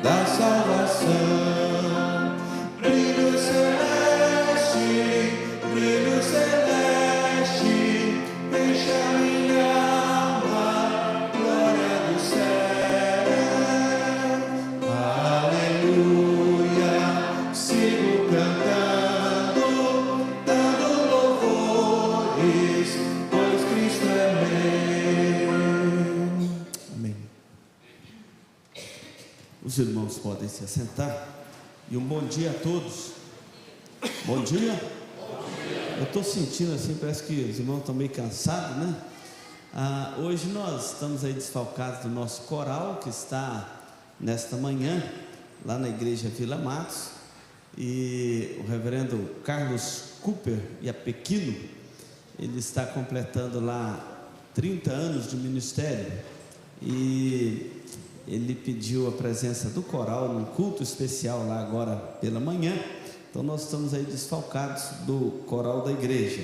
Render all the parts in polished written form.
da salvação. Brilho celeste, enche a minha alma, glória do céu. Aleluia, sigo cantando, dando louvores, pois Cristo é meu. Amém. Os irmãos podem se assentar. E um bom dia a todos. Bom dia. Eu estou sentindo assim, parece que os irmãos estão meio cansados, né? Hoje nós estamos aí desfalcados do nosso coral, que está nesta manhã, lá na igreja Vila Matos. E o reverendo Carlos Cooper e a Pequino, ele está completando lá 30 anos de ministério. E ele pediu a presença do coral num culto especial lá agora pela manhã. Então nós estamos aí desfalcados do coral da igreja.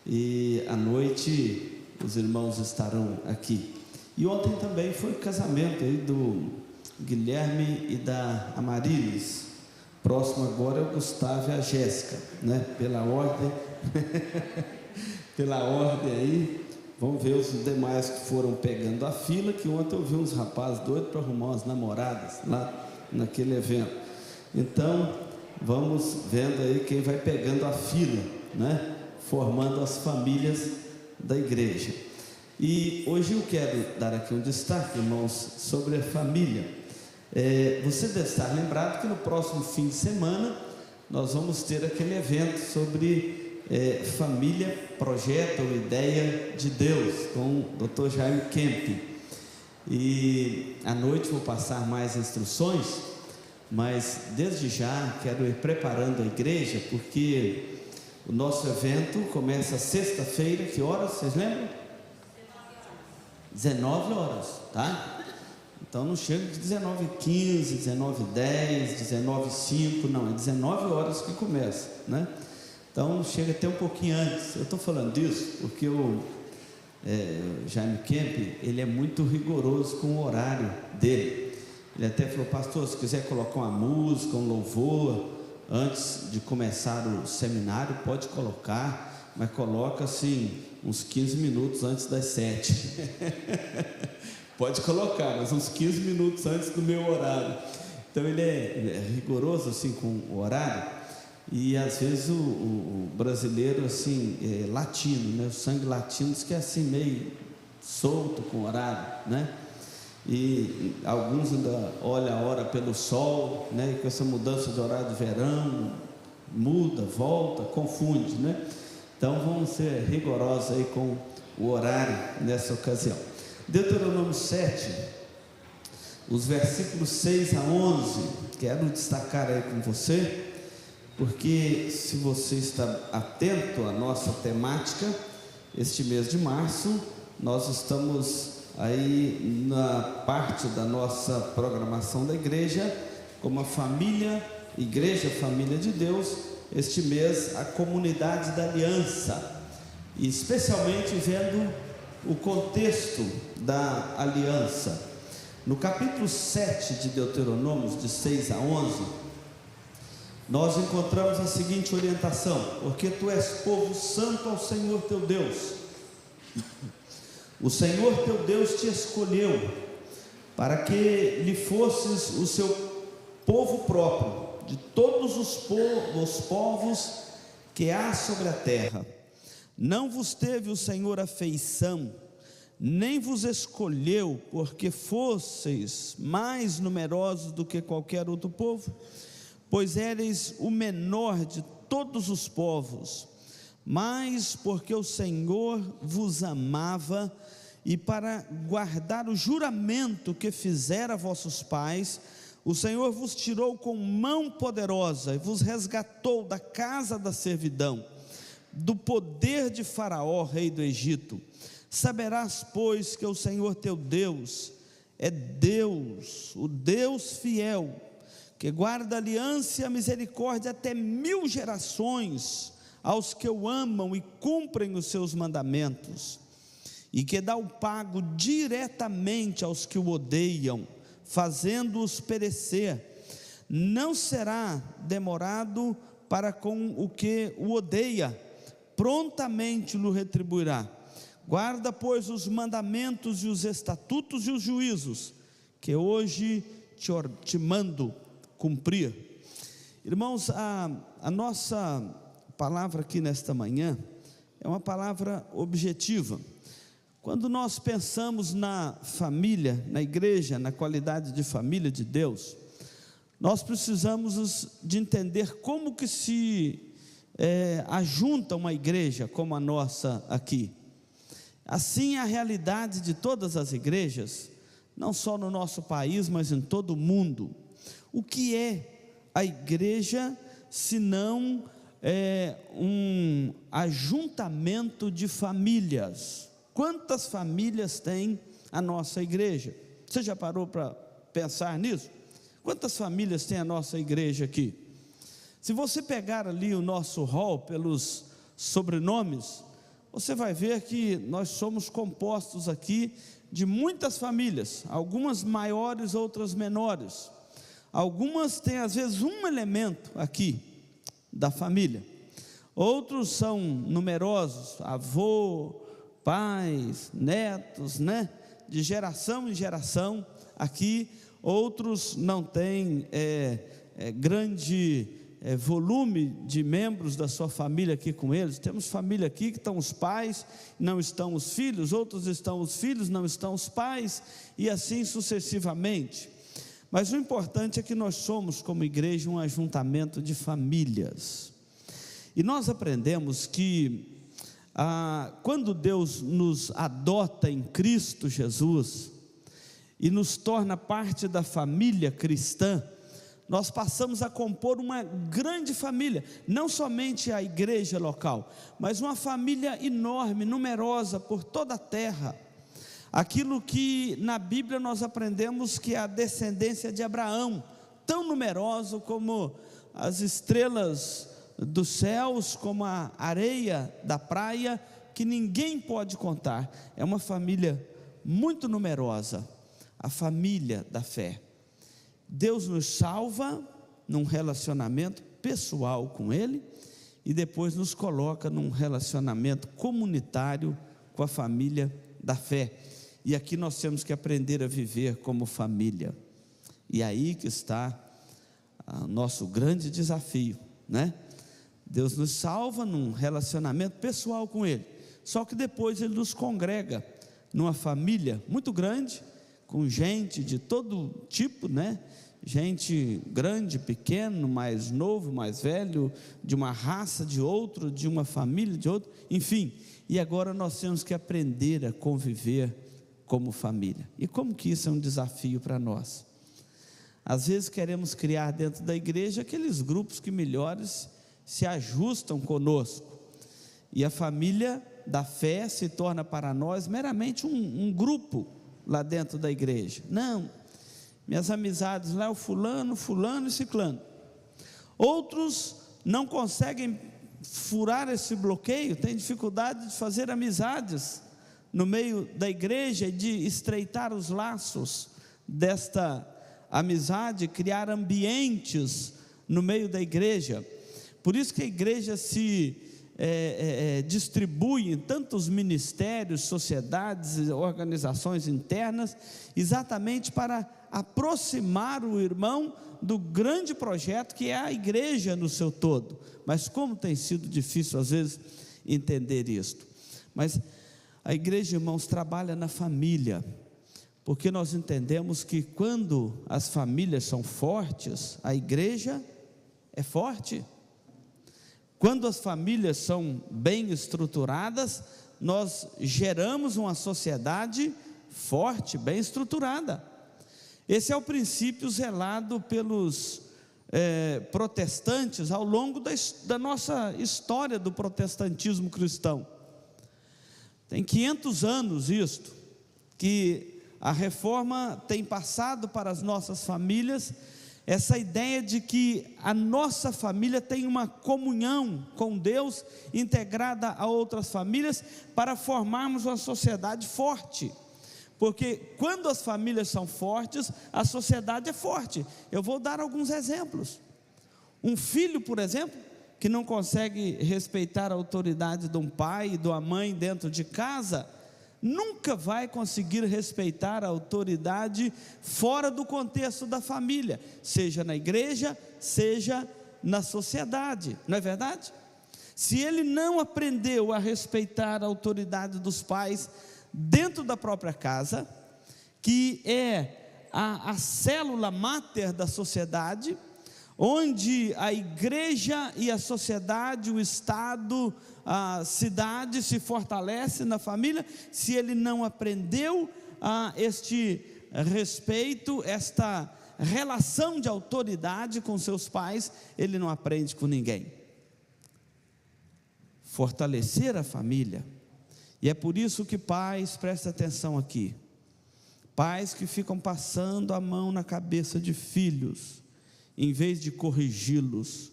E à noite os irmãos estarão aqui. E ontem também foi o casamento aí do Guilherme e da Amarilis. Próximo agora é o Gustavo e a Jéssica, né? Pela ordem. Pela ordem aí. Vamos ver os demais que foram pegando a fila, que ontem eu vi uns rapazes doidos para arrumar umas namoradas lá naquele evento. Então, vamos vendo aí quem vai pegando a fila, né? Formando as famílias da igreja. E hoje eu quero dar aqui um destaque, irmãos, sobre a família. Você deve estar lembrado que no próximo fim de semana nós vamos ter aquele evento sobre família, projeto ou ideia de Deus, com o Dr. Jaime Kemp. E à noite vou passar mais instruções, mas desde já quero ir preparando a igreja, porque o nosso evento começa sexta-feira. Que horas, vocês lembram? 19 horas, tá? Então não chega de 19h15, 19h10, 19h05, não, é 19 horas que começa, né? Então chega até um pouquinho antes. Eu estou falando disso porque o Jaime Kemp, ele é muito rigoroso com o horário dele. Ele até falou: pastor, se quiser colocar uma música, um louvor antes de começar o seminário, pode colocar, mas coloca assim uns 15 minutos antes das 7. Pode colocar, mas uns 15 minutos antes do meu horário. Então ele é rigoroso assim com o horário. E às vezes o brasileiro assim, latino, né? O sangue latino diz que é assim meio solto com o horário, né? E alguns ainda olham a hora pelo sol, né? E com essa mudança de horário de verão, muda, volta, confunde, né? Então vamos ser rigorosos aí com o horário nessa ocasião. Deuteronômio 7, os versículos 6 a 11, quero destacar aí com você, porque se você está atento à nossa temática, este mês de março, nós estamos aí na parte da nossa programação da igreja, como a família, igreja, família de Deus, este mês a comunidade da aliança, e especialmente vendo o contexto da aliança. No capítulo 7 de Deuteronômio, de 6 a 11, nós encontramos a seguinte orientação: porque tu és povo santo ao Senhor teu Deus. O Senhor teu Deus te escolheu para que lhe fosses o seu povo próprio, de todos os povos que há sobre a terra. Não vos teve o Senhor afeição, nem vos escolheu porque fosseis mais numerosos do que qualquer outro povo, pois éreis o menor de todos os povos, mas porque o Senhor vos amava, e para guardar o juramento que fizera a vossos pais, o Senhor vos tirou com mão poderosa e vos resgatou da casa da servidão, do poder de Faraó, rei do Egito. Saberás, pois, que o Senhor teu Deus é Deus, o Deus fiel, que guarda a aliança e a misericórdia até 1000 gerações aos que o amam e cumprem os seus mandamentos, e que dá o pago diretamente aos que o odeiam, fazendo-os perecer. Não será demorado para com o que o odeia, prontamente o retribuirá. Guarda, pois, os mandamentos e os estatutos e os juízos, que hoje te mando cumprir. Irmãos, a nossa palavra aqui nesta manhã é uma palavra objetiva. Quando nós pensamos na família, na igreja, na qualidade de família de Deus, nós precisamos de entender como que se ajunta uma igreja como a nossa aqui. Assim é a realidade de todas as igrejas, não só no nosso país, mas em todo o mundo. O que é a igreja, se não um ajuntamento de famílias? Quantas famílias tem a nossa igreja? Você já parou para pensar nisso? Quantas famílias tem a nossa igreja aqui? Se você pegar ali o nosso hall pelos sobrenomes, você vai ver que nós somos compostos aqui de muitas famílias, algumas maiores, outras menores. Algumas têm às vezes um elemento aqui da família, outros são numerosos, avô, pais, netos, de geração em geração aqui. Outros não têm grande volume de membros da sua família aqui com eles. Temos família aqui que estão os pais, não estão os filhos, outros estão os filhos, não estão os pais, e assim sucessivamente. Mas o importante é que nós somos, como igreja, um ajuntamento de famílias. E nós aprendemos que quando Deus nos adota em Cristo Jesus e nos torna parte da família cristã, nós passamos a compor uma grande família, não somente a igreja local, mas uma família enorme, numerosa por toda a terra. Aquilo que na Bíblia nós aprendemos que é a descendência de Abraão, tão numeroso como as estrelas dos céus, como a areia da praia, que ninguém pode contar. É uma família muito numerosa, a família da fé. Deus nos salva num relacionamento pessoal com Ele, e depois nos coloca num relacionamento comunitário com a família da fé. E aqui nós temos que aprender a viver como família. E aí que está o nosso grande desafio, Deus nos salva num relacionamento pessoal com Ele, só que depois Ele nos congrega numa família muito grande, com gente de todo tipo, gente grande, pequeno, mais novo, mais velho, de uma raça, de outro, de uma família, de outro, enfim. E agora nós temos que aprender a conviver como família. E como que isso é um desafio para nós? Às vezes queremos criar dentro da igreja aqueles grupos que melhores se ajustam conosco, e a família da fé se torna para nós meramente um grupo lá dentro da igreja. Não, minhas amizades lá é o fulano e ciclano. Outros não conseguem furar esse bloqueio, têm dificuldade de fazer amizades no meio da igreja e de estreitar os laços desta amizade, criar ambientes no meio da igreja. Por isso que a igreja se distribui em tantos ministérios, sociedades, organizações internas, exatamente para aproximar o irmão do grande projeto que é a igreja no seu todo. Mas como tem sido difícil às vezes entender isto. Mas a igreja, irmãos, trabalha na família, porque nós entendemos que quando as famílias são fortes, a igreja é forte. Quando as famílias são bem estruturadas, nós geramos uma sociedade forte, bem estruturada. Esse é o princípio zelado pelos protestantes ao longo da nossa história do protestantismo cristão. Tem 500 anos isto, que a reforma tem passado para as nossas famílias, essa ideia de que a nossa família tem uma comunhão com Deus, integrada a outras famílias, para formarmos uma sociedade forte. porque quando as famílias são fortes, a sociedade é forte. Eu vou dar alguns exemplos. Um filho, por exemplo, que não consegue respeitar a autoridade de um pai e de uma mãe dentro de casa, nunca vai conseguir respeitar a autoridade fora do contexto da família, seja na igreja, seja na sociedade, não é verdade? Se ele não aprendeu a respeitar a autoridade dos pais dentro da própria casa, que é a célula máter da sociedade, onde a igreja e a sociedade, o Estado, a cidade se fortalece na família, se ele não aprendeu este respeito, esta relação de autoridade com seus pais, ele não aprende com ninguém. Fortalecer a família, e é por isso que pais, presta atenção aqui, pais que ficam passando a mão na cabeça de filhos, em vez de corrigi-los,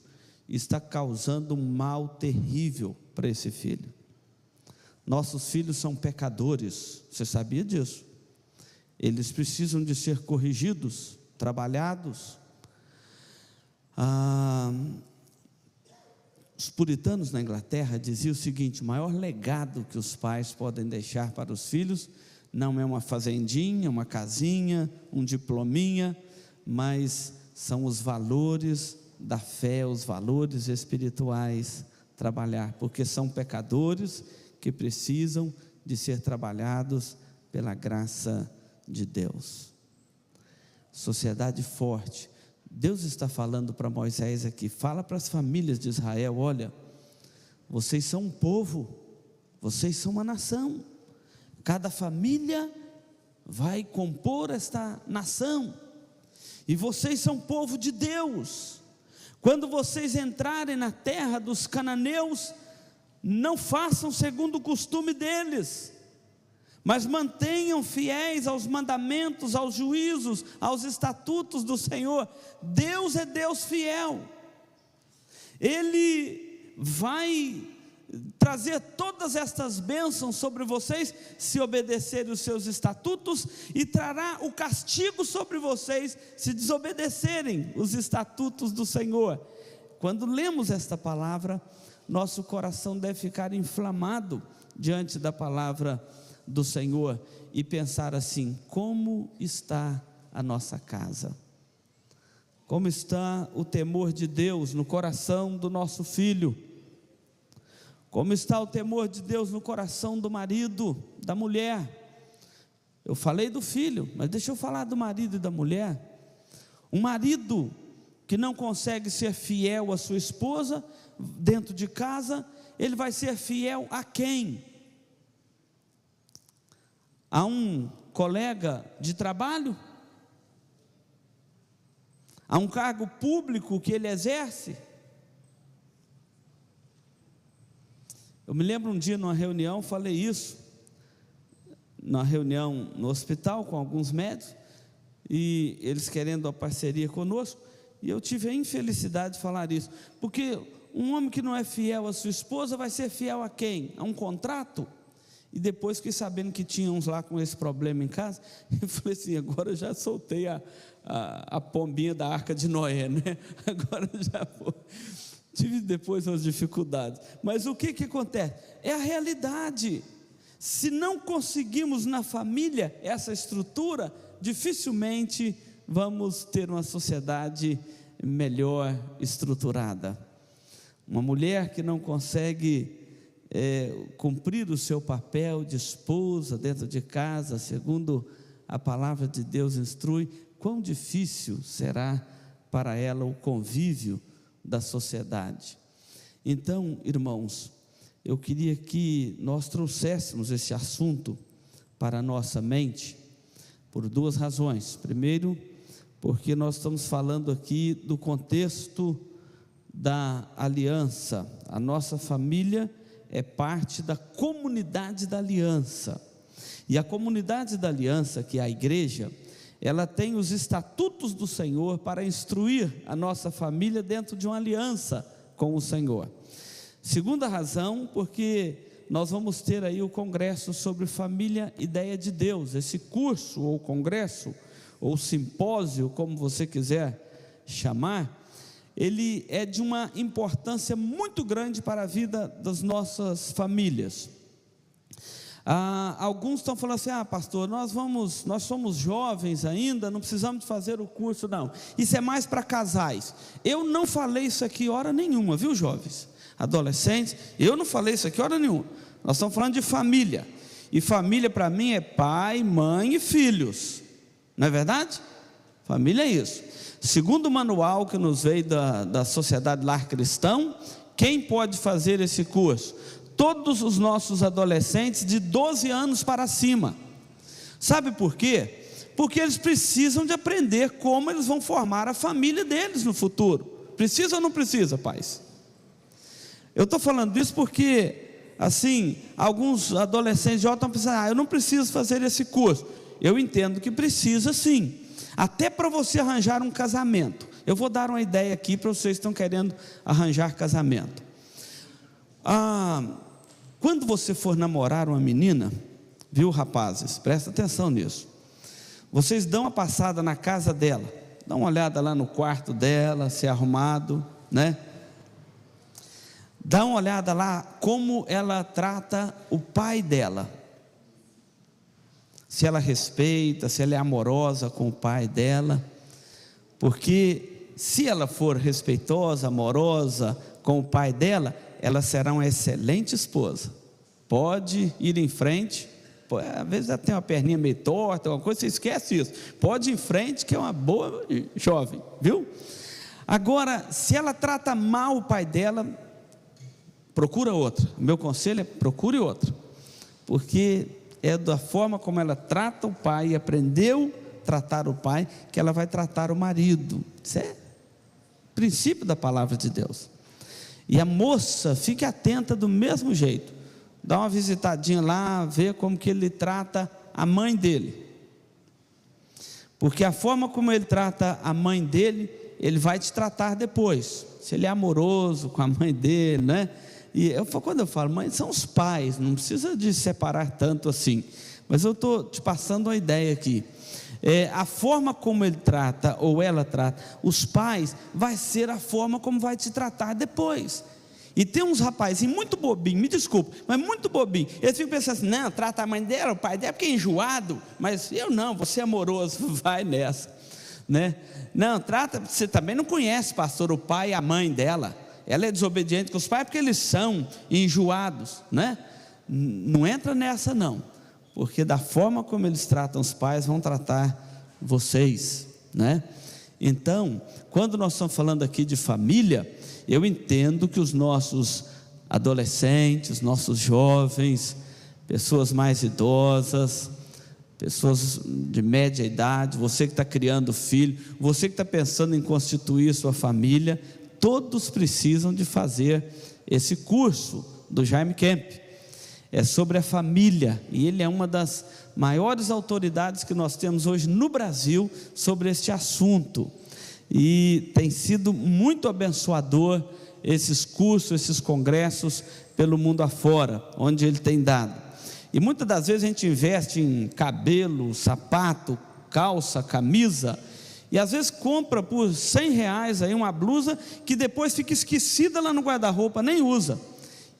está causando um mal terrível para esse filho. Nossos filhos são pecadores, você sabia disso? Eles precisam de ser corrigidos, trabalhados. Os puritanos na Inglaterra diziam o seguinte: o maior legado que os pais podem deixar para os filhos não é uma fazendinha, uma casinha, um diplominha, mas são os valores da fé, os valores espirituais, trabalhar, porque são pecadores que precisam de ser trabalhados pela graça de Deus. Sociedade forte. Deus está falando para Moisés aqui, fala para as famílias de Israel: olha, vocês são um povo, vocês são uma nação, cada família vai compor esta nação, e vocês são povo de Deus. Quando vocês entrarem na terra dos cananeus, não façam segundo o costume deles, mas mantenham fiéis aos mandamentos, aos juízos, aos estatutos do Senhor. Deus é Deus fiel, Ele vai trazer todas estas bênçãos sobre vocês, se obedecerem os seus estatutos, e trará o castigo sobre vocês, se desobedecerem os estatutos do Senhor. Quando lemos esta palavra, nosso coração deve ficar inflamado diante da palavra do Senhor, e pensar assim: como está a nossa casa? Como está o temor de Deus no coração do nosso filho? Como está o temor de Deus no coração do marido, da mulher? Eu falei do filho, mas deixa eu falar do marido e da mulher. Um marido que não consegue ser fiel à sua esposa dentro de casa, ele vai ser fiel a quem? A um colega de trabalho? A um cargo público que ele exerce? Eu me lembro um dia numa reunião, falei isso, numa reunião no hospital com alguns médicos, e eles querendo uma parceria conosco, e eu tive a infelicidade de falar isso, porque um homem que não é fiel à sua esposa vai ser fiel a quem? A um contrato? E depois fiquei sabendo que tinha uns lá com esse problema em casa, eu falei assim: agora eu já soltei a pombinha da arca de Noé, né? Agora já vou. Tive depois umas dificuldades, mas o que acontece? É a realidade. Se não conseguimos na família essa estrutura, dificilmente vamos ter uma sociedade melhor estruturada. Uma mulher que não consegue cumprir o seu papel de esposa dentro de casa, segundo a palavra de Deus instrui, quão difícil será para ela o convívio da sociedade. Então, irmãos, eu queria que nós trouxéssemos esse assunto para a nossa mente, por duas razões. Primeiro, porque nós estamos falando aqui do contexto da aliança. A nossa família é parte da comunidade da aliança, e a comunidade da aliança, que é a igreja, ela tem os estatutos do Senhor para instruir a nossa família dentro de uma aliança com o Senhor. Segunda razão, porque nós vamos ter aí o congresso sobre família, ideia de Deus. Esse curso, ou congresso, ou simpósio, como você quiser chamar, ele é de uma importância muito grande para a vida das nossas famílias. Alguns estão falando assim: pastor, nós somos jovens ainda, não precisamos fazer o curso. Não, isso é mais para casais. Eu não falei isso aqui hora nenhuma, viu, jovens, adolescentes, eu não falei isso aqui hora nenhuma. Nós estamos falando de família, e família para mim é pai, mãe e filhos, não é verdade? Família é isso. Segundo o manual que nos veio da Sociedade Lar Cristão, quem pode fazer esse curso? Todos os nossos adolescentes de 12 anos para cima. Sabe por quê? Porque eles precisam de aprender como eles vão formar a família deles no futuro. Precisa ou não precisa, pais? Eu estou falando isso porque, assim, alguns adolescentes já estão pensando: eu não preciso fazer esse curso. Eu entendo que precisa sim, até para você arranjar um casamento. Eu vou dar uma ideia aqui para vocês que estão querendo arranjar casamento. Quando você for namorar uma menina, viu, rapazes, presta atenção nisso. Vocês dão uma passada na casa dela, dá uma olhada lá no quarto dela, se é arrumado, né? Dá uma olhada lá como ela trata o pai dela, se ela respeita, se ela é amorosa com o pai dela, porque se ela for respeitosa, amorosa com o pai dela, ela será uma excelente esposa. Pode ir em frente, às vezes ela tem uma perninha meio torta, alguma coisa, você esquece isso, pode ir em frente, que é uma boa jovem, viu? Agora, se ela trata mal o pai dela, procura outra. O meu conselho é: procure outra, porque é da forma como ela trata o pai, aprendeu a tratar o pai, que ela vai tratar o marido. Isso é princípio da palavra de Deus. E a moça, fique atenta do mesmo jeito, dá uma visitadinha lá, vê como que ele trata a mãe dele, porque a forma como ele trata a mãe dele, ele vai te tratar depois. Se ele é amoroso com a mãe dele, né? E quando eu falo mãe, são os pais, não precisa de separar tanto assim, mas eu estou te passando uma ideia aqui. A forma como ele trata, ou ela trata os pais, vai ser a forma como vai te tratar depois. E tem uns rapazinhos muito bobinhos, me desculpa, mas muito bobinho. Eles ficam pensando assim: não, trata a mãe dela, o pai dela, porque é enjoado. Mas eu não, você é amoroso, vai nessa, né? Não, trata, você também não conhece, pastor, o pai e a mãe dela. Ela é desobediente com os pais porque eles são enjoados, né? Não entra nessa não, porque da forma como eles tratam os pais, vão tratar vocês, né? Então, quando nós estamos falando aqui de família, eu entendo que os nossos adolescentes, nossos jovens, pessoas mais idosas, pessoas de média idade, você que está criando filho, você que está pensando em constituir sua família, todos precisam de fazer esse curso do Jaime Kemp. É sobre a família, e ele é uma das maiores autoridades que nós temos hoje no Brasil sobre este assunto, e tem sido muito abençoador esses cursos, esses congressos pelo mundo afora, onde ele tem dado. E muitas das vezes a gente investe em cabelo, sapato, calça, camisa, e às vezes compra por R$100 aí uma blusa que depois fica esquecida lá no guarda-roupa, nem usa,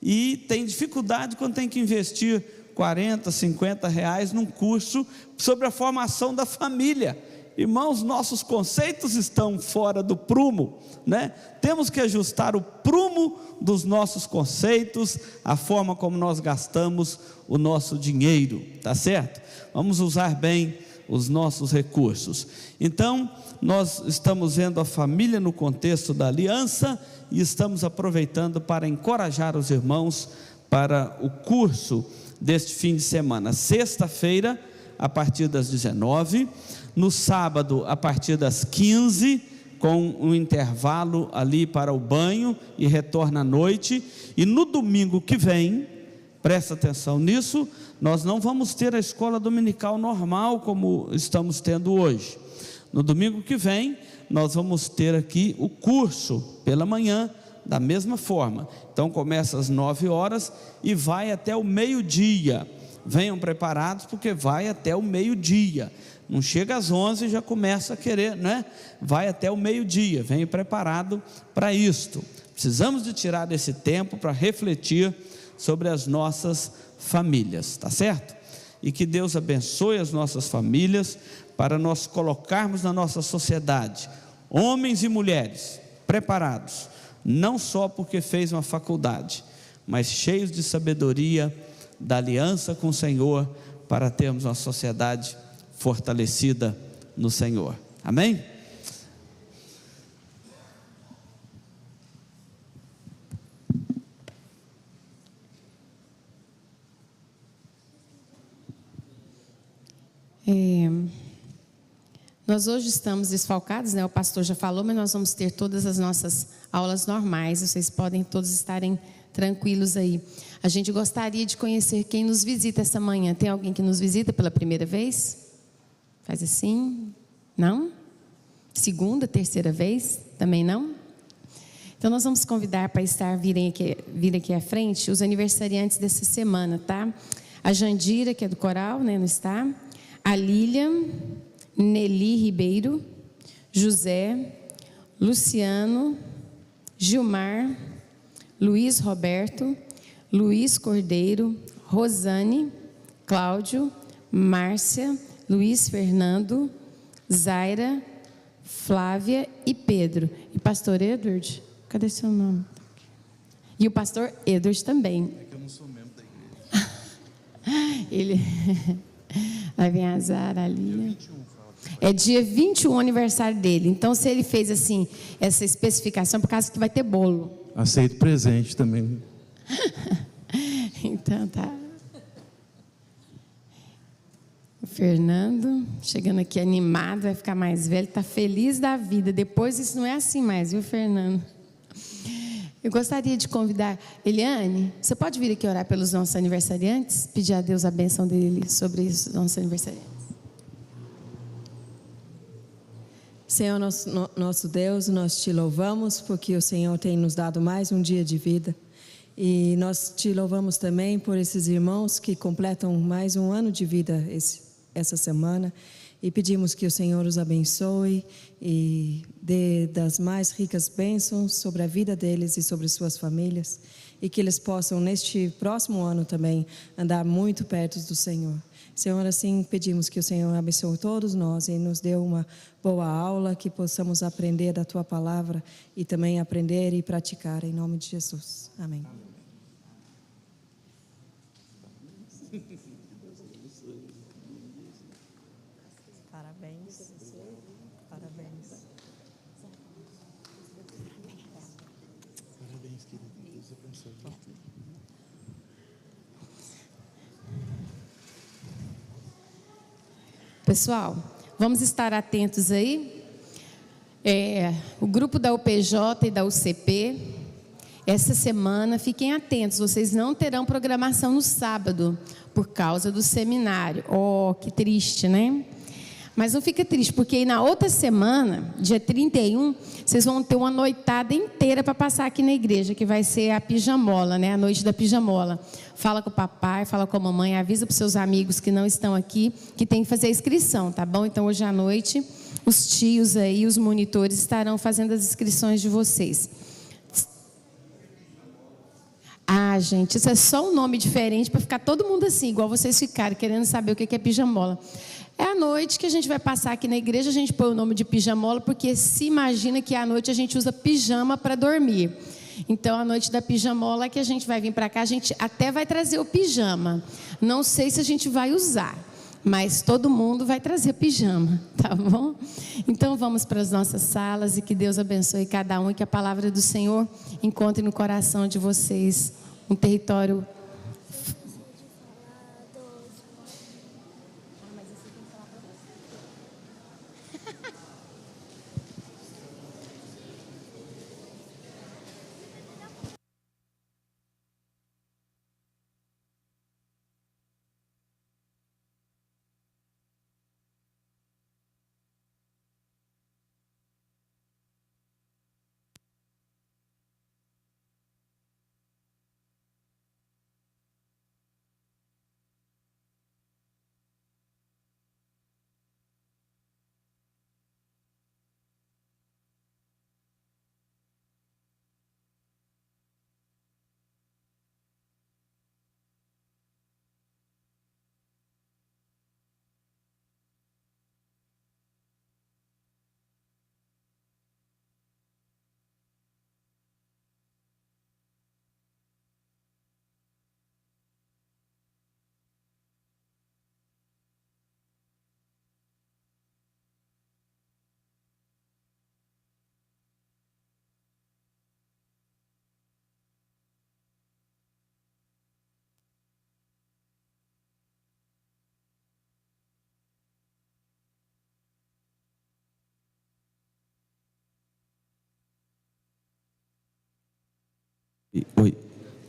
e tem dificuldade quando tem que investir R$40, R$50 num curso sobre a formação da família. Irmãos, nossos conceitos estão fora do prumo, né? Temos que ajustar o prumo dos nossos conceitos, a forma como nós gastamos o nosso dinheiro, tá certo? Vamos usar bem os nossos recursos. Então, nós estamos vendo a família no contexto da aliança e estamos aproveitando para encorajar os irmãos para o curso deste fim de semana. Sexta-feira, a partir das 19h, no sábado, a partir das 15h, com um intervalo ali para o banho e retorna à noite. E no domingo que vem, presta atenção nisso, nós não vamos ter a escola dominical normal como estamos tendo hoje. No domingo que vem, nós vamos ter aqui o curso pela manhã Da mesma forma. Então começa às 9 horas e vai até o meio-dia. Venham preparados, porque vai até o meio-dia. Não chega às 11 e já começa a querer, né? Vai até o meio-dia. Venha preparado para isto. Precisamos de tirar esse tempo para refletir sobre as nossas famílias, tá certo? E que Deus abençoe as nossas famílias, para nós colocarmos na nossa sociedade homens e mulheres preparados, não só porque fez uma faculdade, mas cheios de sabedoria, da aliança com o Senhor, para termos uma sociedade fortalecida no Senhor. Amém? Nós hoje estamos desfalcados, né? O pastor já falou, mas nós vamos ter todas as nossas aulas normais. Vocês podem todos estarem tranquilos aí. A gente gostaria de conhecer quem nos visita essa manhã. Tem alguém que nos visita pela primeira vez? Faz assim? Não? Segunda, terceira vez? Também não? Então nós vamos convidar para virem aqui à frente os aniversariantes dessa semana, tá? A Jandira, que é do coral, né? Não está? A Lilian, Nelly Ribeiro, José, Luciano, Gilmar, Luiz Roberto, Luiz Cordeiro, Rosane, Cláudio, Márcia, Luiz Fernando, Zaira, Flávia e Pedro. E pastor Edward, cadê seu nome? E o pastor Edward também. É que eu não sou membro da igreja. Ele... Vai vir a Zara ali. É dia 21 o aniversário dele. Então, se ele fez assim, essa especificação, por causa que vai ter bolo. Aceito presente também. Então, tá. O Fernando, chegando aqui animado, vai ficar mais velho, está feliz da vida. Depois, isso não é assim mais, viu, Fernando? Eu gostaria de convidar Eliane, você pode vir aqui orar pelos nossos aniversariantes? Pedir a Deus a bênção dele sobre os nossos aniversariantes. Senhor, nosso Deus, nós te louvamos porque o Senhor tem nos dado mais um dia de vida. E nós te louvamos também por esses irmãos que completam mais um ano de vida essa semana. E pedimos que o Senhor os abençoe e dê das mais ricas bênçãos sobre a vida deles e sobre suas famílias. E que eles possam, neste próximo ano também, andar muito perto do Senhor. Senhor, assim pedimos que o Senhor abençoe todos nós e nos dê uma boa aula, que possamos aprender da Tua Palavra e também aprender e praticar, em nome de Jesus. Amém. Parabéns. Parabéns. Parabéns, querido. Deus abençoe. Pessoal, vamos estar atentos aí. O grupo da UPJ e da UCP, essa semana, fiquem atentos, vocês não terão programação no sábado, por causa do seminário. Oh, que triste, né? Mas não fica triste, porque aí na outra semana, dia 31, vocês vão ter uma noitada inteira para passar aqui na igreja, que vai ser a pijamola, né? A noite da pijamola. Fala com o papai, fala com a mamãe, avisa para os seus amigos que não estão aqui, que tem que fazer a inscrição, tá bom? Então, hoje à noite, os tios aí, os monitores estarão fazendo as inscrições de vocês. Ah, gente, isso é só um nome diferente para ficar todo mundo assim, igual vocês ficaram, querendo saber o que é pijamola. É a noite que a gente vai passar aqui na igreja, a gente põe o nome de pijamola, porque se imagina que à noite a gente usa pijama para dormir. Então, a noite da pijamola é que a gente vai vir para cá, a gente até vai trazer o pijama. Não sei se a gente vai usar, mas todo mundo vai trazer pijama, tá bom? Então, vamos para as nossas salas e que Deus abençoe cada um e que a palavra do Senhor encontre no coração de vocês um território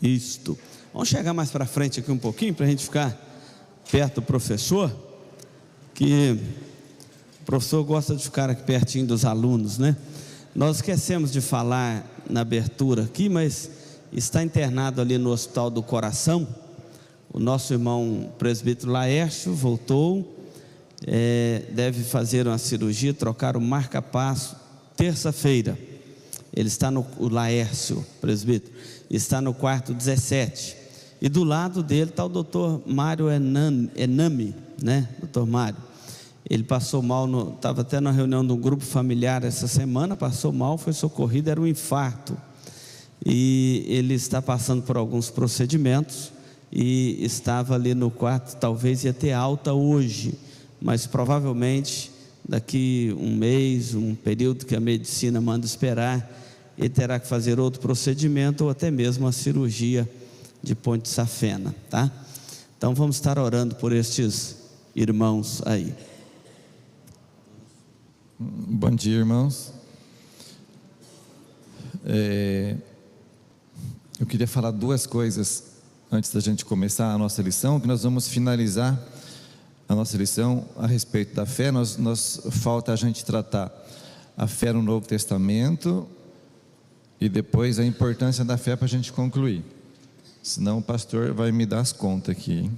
Isto. Vamos chegar mais para frente aqui um pouquinho, para a gente ficar perto do professor, que o professor gosta de ficar aqui pertinho dos alunos, né? Nós esquecemos de falar na abertura aqui, mas está internado ali no Hospital do Coração o nosso irmão presbítero Laércio. Voltou, deve fazer uma cirurgia, trocar o marca-passo terça-feira. Ele está o Laércio, presbítero, está no quarto 17, e do lado dele está o doutor Mário Enami, né? Doutor Mário, ele passou mal, estava até na reunião de um grupo familiar essa semana, passou mal, foi socorrido, era um infarto, e ele está passando por alguns procedimentos, e estava ali no quarto, talvez ia ter alta hoje, mas provavelmente daqui um mês, um período que a medicina manda esperar, ele terá que fazer outro procedimento, ou até mesmo a cirurgia de ponte safena, tá? Então vamos estar orando por estes irmãos aí. Bom dia, irmãos. Eu queria falar duas coisas antes da gente começar a nossa lição, que nós vamos finalizar a nossa lição a respeito da fé. Falta a gente tratar a fé no Novo Testamento e depois a importância da fé para a gente concluir. Senão o pastor vai me dar as contas aqui, hein?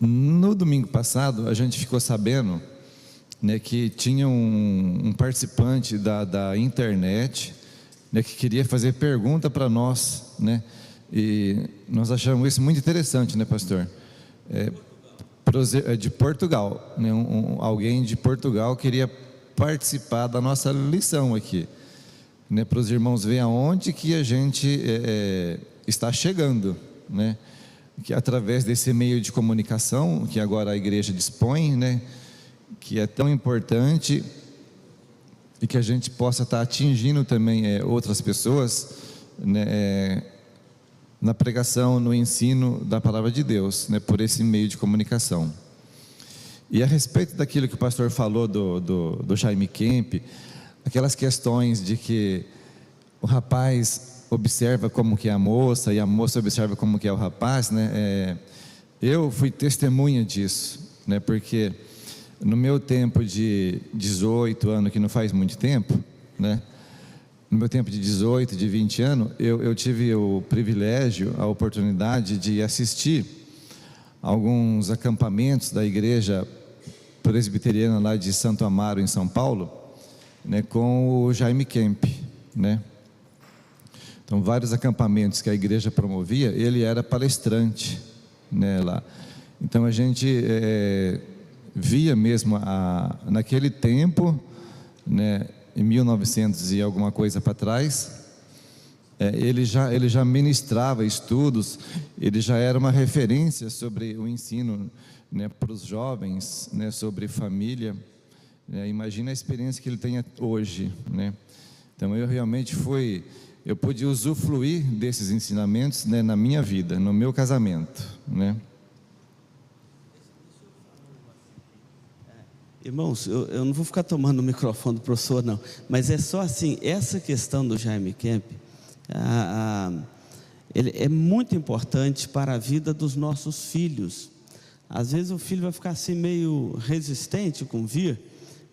No domingo passado a gente ficou sabendo, né, que tinha um participante da internet, né, que queria fazer pergunta para nós, né? E nós achamos isso muito interessante, né, pastor? De Portugal, né? Alguém de Portugal queria participar da nossa lição aqui, né, para os irmãos verem aonde que a gente está chegando, né? Que através desse meio de comunicação que agora a igreja dispõe, né, que é tão importante, e que a gente possa estar atingindo também outras pessoas, né, na pregação, no ensino da palavra de Deus, né, por esse meio de comunicação. E a respeito daquilo que o pastor falou do Jaime Kemp, aquelas questões de que o rapaz observa como que é a moça e a moça observa como que é o rapaz, né? Eu fui testemunha disso, né? Porque no meu tempo de 18 anos, que não faz muito tempo, né? No meu tempo de 18, de 20 anos, eu tive o privilégio, a oportunidade de assistir alguns acampamentos da igreja presbiteriana lá de Santo Amaro, em São Paulo, né, com o Jaime Kemp, né? Então, vários acampamentos que a igreja promovia, ele era palestrante, né, lá. Então, a gente via mesmo, naquele tempo, né, em 1900 e alguma coisa para trás, ele já ministrava estudos, ele já era uma referência sobre o ensino, né, para os jovens, né, sobre família. Imagina a experiência que ele tem hoje, né? Então eu realmente eu pude usufruir desses ensinamentos, né, na minha vida, no meu casamento, né? Irmãos, eu não vou ficar tomando o microfone do professor, não, mas é só assim, essa questão do Jaime Kemp, ele é muito importante para a vida dos nossos filhos. Às vezes o filho vai ficar assim meio resistente com vir,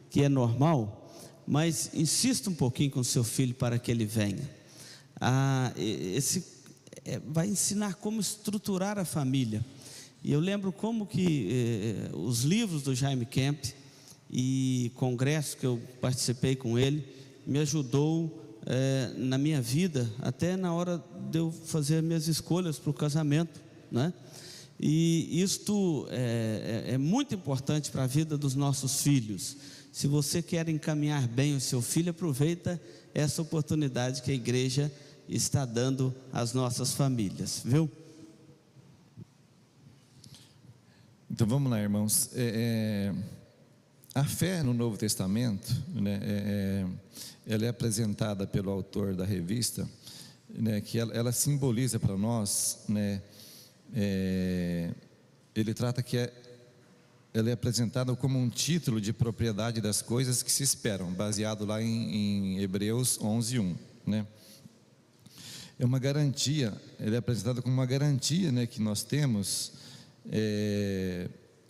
que é normal, mas insista um pouquinho com o seu filho para que ele venha. Vai ensinar como estruturar a família. E eu lembro como que os livros do Jaime Kemp e congresso que eu participei com ele me ajudou na minha vida, até na hora de eu fazer minhas escolhas para o casamento, né? E isto é muito importante para a vida dos nossos filhos. Se você quer encaminhar bem o seu filho, aproveita essa oportunidade que a igreja está dando às nossas famílias, viu? Então vamos lá, irmãos. A fé no Novo Testamento, né, ela é apresentada pelo autor da revista, né, que ela simboliza para nós, né, ele trata que ela é apresentada como um título de propriedade das coisas que se esperam, baseado lá em Hebreus 11:1, né? é uma garantia, ele é apresentado como uma garantia, né, que nós temos,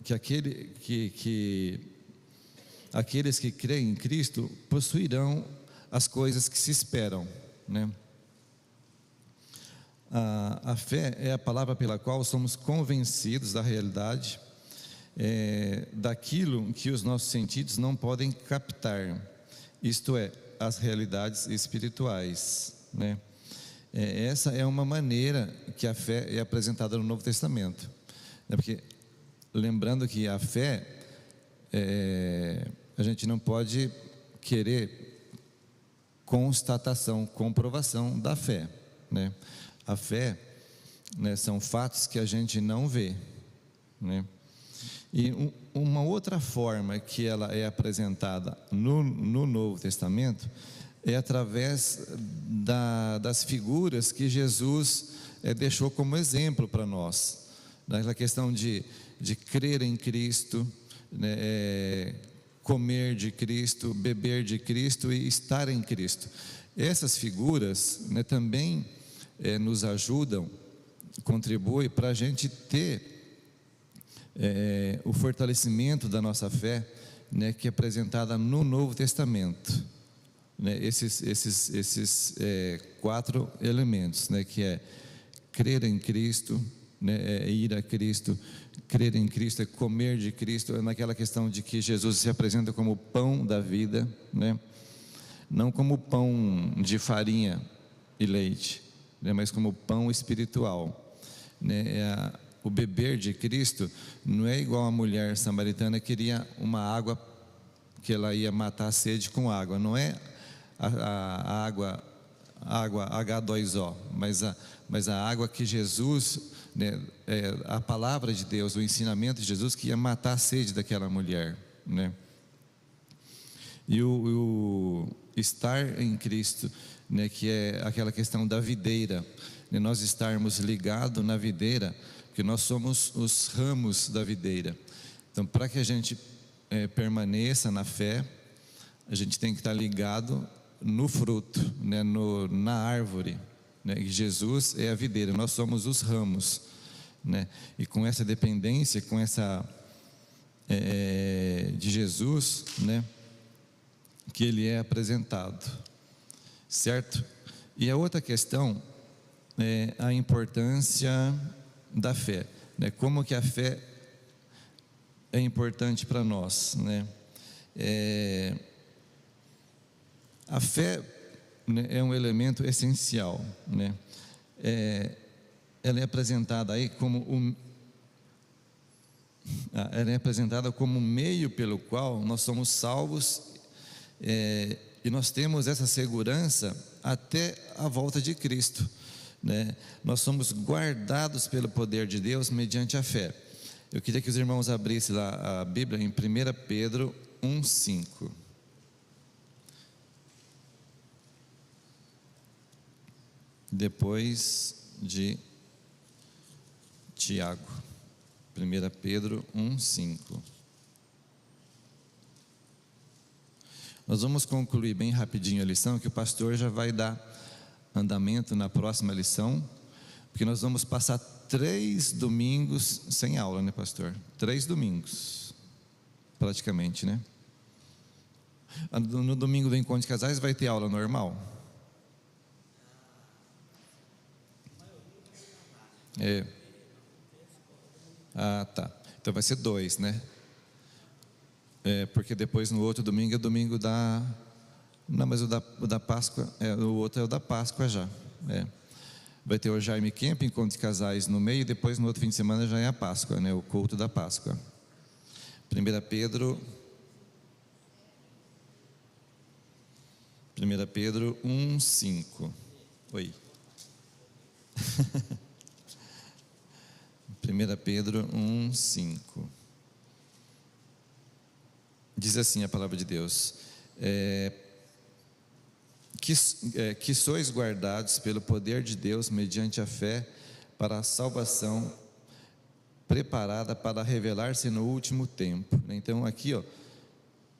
que aqueles que creem em Cristo possuirão as coisas que se esperam, né? A fé é a palavra pela qual somos convencidos da realidade, daquilo que os nossos sentidos não podem captar, isto é, as realidades espirituais, né? Essa é uma maneira que a fé é apresentada no Novo Testamento, né? Porque, lembrando que a fé, a gente não pode querer constatação, comprovação da fé, né? A fé, né, são fatos que a gente não vê, né? E uma outra forma que ela é apresentada no Novo Testamento é através das figuras que Jesus deixou como exemplo para nós, naquela questão de crer em Cristo, né, comer de Cristo, beber de Cristo e estar em Cristo. Essas figuras, né, também nos ajudam, contribuem para a gente ter o fortalecimento da nossa fé, né, que é apresentada no Novo Testamento, né? Esses 4 elementos, né, que é crer em Cristo, né, ir a Cristo, crer em Cristo é comer de Cristo, naquela questão de que Jesus se apresenta como o pão da vida, né? Não como pão de farinha e leite, né, mas como pão espiritual, né? O beber de Cristo não é igual a mulher samaritana que queria uma água, que ela ia matar a sede com água, não é a água H2O, mas a água que Jesus, né, a palavra de Deus, o ensinamento de Jesus que ia matar a sede daquela mulher, né? E o estar em Cristo, né, que é aquela questão da videira, né, nós estarmos ligados na videira, porque nós somos os ramos da videira. Então, para que a gente permaneça na fé, a gente tem que estar ligado no fruto, né, na árvore, né? E Jesus é a videira, nós somos os ramos, né? E com essa dependência, com essa de Jesus, né, que ele é apresentado, certo? E a outra questão é a importância da fé, né? Como que a fé é importante para nós, né? A fé, né, é um elemento essencial, né? Ela é apresentada aí como ela é apresentada como um meio pelo qual nós somos salvos, e nós temos essa segurança até a volta de Cristo, né? Nós somos guardados pelo poder de Deus mediante a fé. Eu queria que os irmãos abrissem lá a Bíblia em 1 Pedro 1:5. Depois de Tiago. 1 Pedro 1:5. Nós vamos concluir bem rapidinho a lição, que o pastor já vai dar andamento na próxima lição, porque nós vamos passar 3 domingos sem aula, né, pastor? 3 domingos, praticamente, né? No domingo do Encontro de Casais vai ter aula normal? Tá. Então vai ser 2, né? Porque depois no outro domingo é o domingo da... Não, mas o da Páscoa, o outro é o da Páscoa já. Vai ter o Jaime Camp, Encontro de Casais no meio, e depois no outro fim de semana já é a Páscoa, né? O culto da Páscoa. 1 Pedro 1:5. Oi. 1 Pedro 1:5. Diz assim a palavra de Deus: que sois guardados pelo poder de Deus mediante a fé para a salvação preparada para revelar-se no último tempo. Então aqui,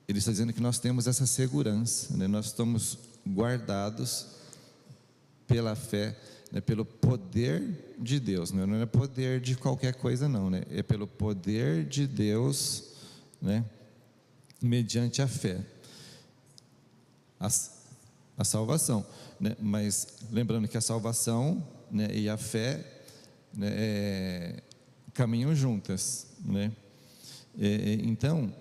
ele está dizendo que nós temos essa segurança, né? Nós estamos guardados pela fé É pelo poder de Deus, não é poder de qualquer coisa não, né? É pelo poder de Deus, né? Mediante a fé, a salvação, né? Mas lembrando que a salvação, né, e a fé, né, caminham juntas, né? Então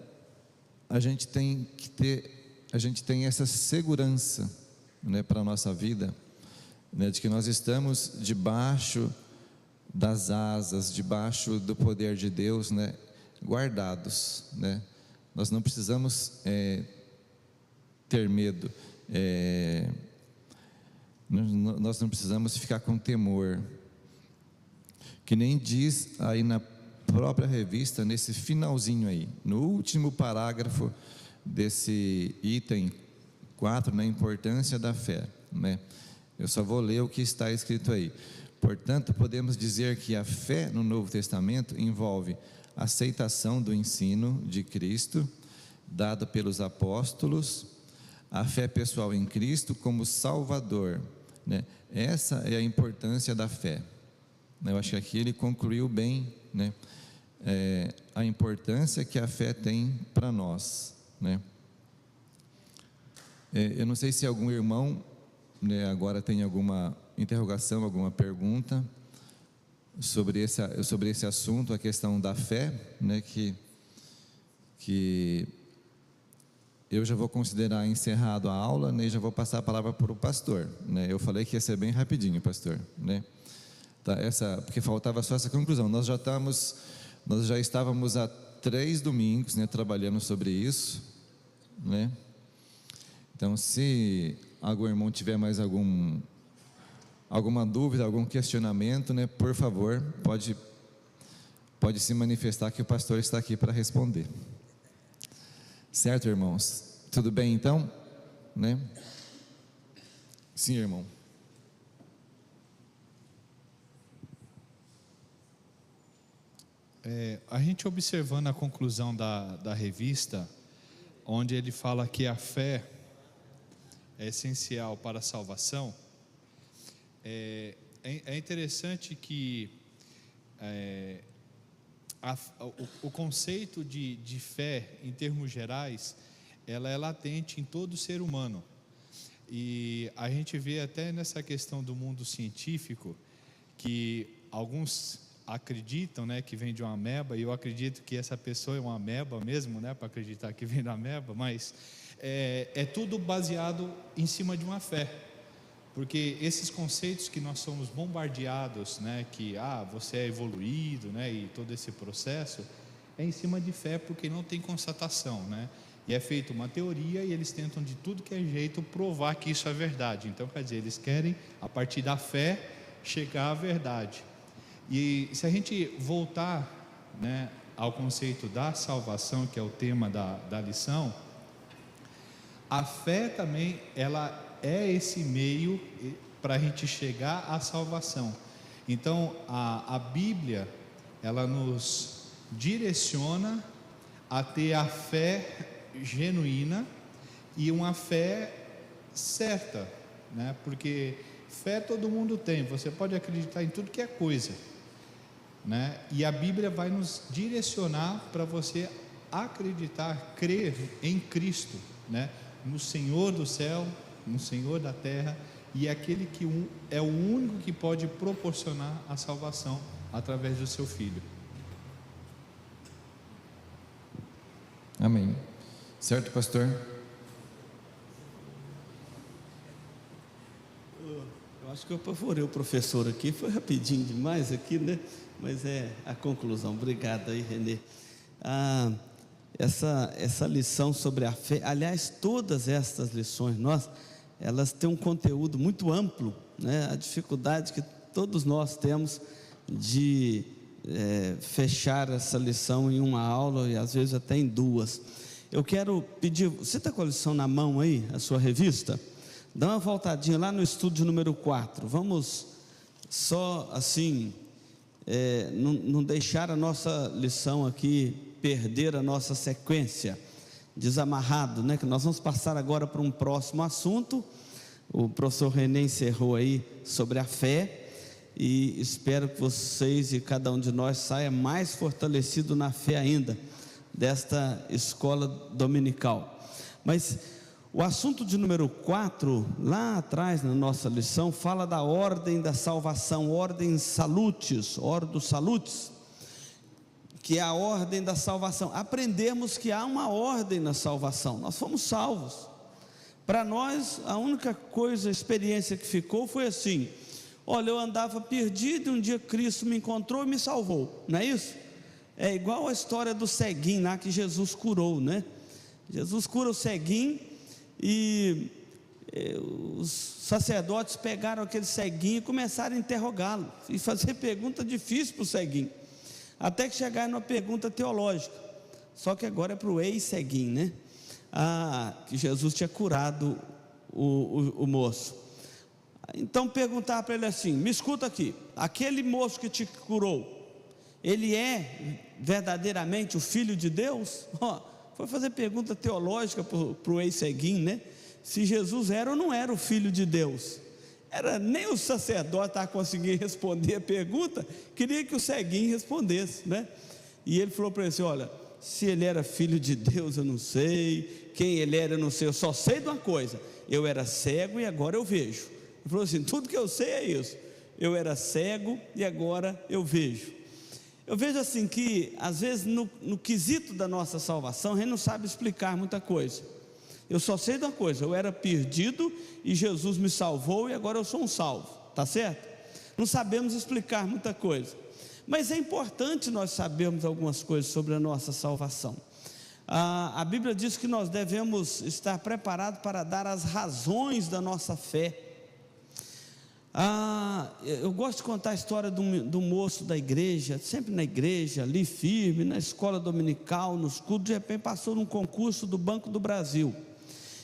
a gente tem essa segurança, né, para a nossa vida, né, de que nós estamos debaixo das asas, debaixo do poder de Deus, né, guardados, né? Nós não precisamos ter medo, nós não precisamos ficar com temor, que nem diz aí na própria revista, nesse finalzinho aí, no último parágrafo desse item 4, na importância da fé, né? Eu só vou ler o que está escrito aí. Portanto, podemos dizer que a fé no Novo Testamento envolve a aceitação do ensino de Cristo, dado pelos apóstolos, a fé pessoal em Cristo como Salvador, né? Essa é a importância da fé. Eu acho que aqui ele concluiu bem, né, a importância que a fé tem para nós, né? Eu não sei se algum irmão, né, agora tem alguma interrogação, alguma pergunta sobre esse assunto, a questão da fé, né, que eu já vou considerar encerrado a aula, né, e já vou passar a palavra para o pastor, né? Eu falei que ia ser bem rapidinho, pastor, né? Tá, porque faltava só essa conclusão. Nós já estávamos há 3 domingos, né, trabalhando sobre isso, né? Então, se algum irmão tiver mais alguma dúvida, algum questionamento, né, por favor, pode se manifestar, que o pastor está aqui para responder. Certo, irmãos? Tudo bem então? Né? Sim, irmão. A gente observando a conclusão da revista, onde ele fala que a fé é essencial para a salvação, é interessante que o conceito de fé, em termos gerais, ela é latente em todo ser humano. E a gente vê até nessa questão do mundo científico, que alguns acreditam, né, que vem de uma ameba, e eu acredito que essa pessoa é uma ameba mesmo, né, para acreditar que vem da ameba, mas é tudo baseado em cima de uma fé, porque esses conceitos que nós somos bombardeados, né, que você é evoluído, né, e todo esse processo é em cima de fé, porque não tem constatação, né, e é feita uma teoria e eles tentam de tudo que é jeito provar que isso é verdade. Então, quer dizer, eles querem, a partir da fé, chegar à verdade. E se a gente voltar, né, ao conceito da salvação, que é o tema da lição, a fé também, ela é esse meio para a gente chegar à salvação. Então, a Bíblia, ela nos direciona a ter a fé genuína e uma fé certa, né? Porque fé todo mundo tem, você pode acreditar em tudo que é coisa, né? E a Bíblia vai nos direcionar para você acreditar, crer em Cristo, né? No Senhor do céu, no Senhor da terra, e aquele que é o único que pode proporcionar a salvação através do seu Filho. Amém. Certo, pastor? Eu acho que eu apavorei o professor aqui, foi rapidinho demais aqui, né? Mas é a conclusão. Obrigado aí, Renê. Essa lição sobre a fé, aliás, todas estas lições nossas, elas têm um conteúdo muito amplo, né? A dificuldade que todos nós temos de fechar essa lição em uma aula e às vezes até em 2. Eu quero pedir, você está com a lição na mão aí, a sua revista? Dá uma voltadinha lá no estudo número 4. Vamos só assim, não deixar a nossa lição aqui perder a nossa sequência, desamarrado, né? Que nós vamos passar agora para um próximo assunto, O professor René encerrou aí sobre a fé, e espero que vocês e cada um de nós saia mais fortalecido na fé ainda desta escola dominical. Mas o assunto de número 4, lá atrás na nossa lição, fala da ordem da salvação, ordem salutis, ordo salutis, que é a ordem da salvação. Aprendemos que há uma ordem na salvação, nós fomos salvos. Para nós, a única coisa, a experiência que ficou foi assim: olha, eu andava perdido e um dia Cristo me encontrou e me salvou, não é isso? É igual a história do ceguinho lá que Jesus curou, né? Jesus cura o ceguinho e os sacerdotes pegaram aquele ceguinho e começaram a interrogá-lo e fazer pergunta difícil para o ceguinho, até que chegaram numa pergunta teológica, só que agora é para o ex-ceguinho, né? Que Jesus tinha curado o moço. Então perguntar para ele assim: me escuta aqui, aquele moço que te curou, ele é verdadeiramente o Filho de Deus? Foi fazer pergunta teológica para o ex-ceguinho, né? Se Jesus era ou não era o Filho de Deus. Nem o sacerdote estava conseguindo responder a pergunta, queria que o ceguinho respondesse, né? E ele falou para ele assim: olha, se ele era Filho de Deus eu não sei, quem ele era eu não sei, eu só sei de uma coisa: eu era cego e agora eu vejo. Ele falou assim: tudo que eu sei é isso, eu era cego e agora eu vejo. Eu vejo assim que às vezes no quesito da nossa salvação a gente não sabe explicar muita coisa. Eu só sei de uma coisa: eu era perdido e Jesus me salvou e agora eu sou um salvo, tá certo? Não sabemos explicar muita coisa, mas é importante nós sabermos algumas coisas sobre a nossa salvação. A Bíblia diz que nós devemos estar preparados para dar as razões da nossa fé. Eu gosto de contar a história do moço da igreja, sempre na igreja, ali firme, na escola dominical, nos cultos. De repente passou num concurso do Banco do Brasil,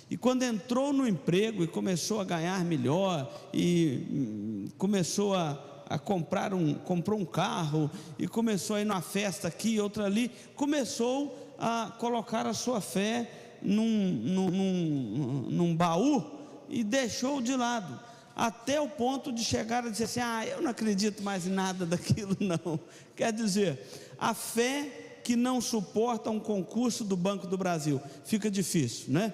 e quando entrou no emprego e começou a ganhar melhor, e começou comprou um carro, e começou a ir numa festa aqui, outra ali, começou a colocar a sua fé num baú e deixou de lado, até o ponto de chegar a dizer assim: eu não acredito mais em nada daquilo não. Quer dizer, a fé que não suporta um concurso do Banco do Brasil, fica difícil, né?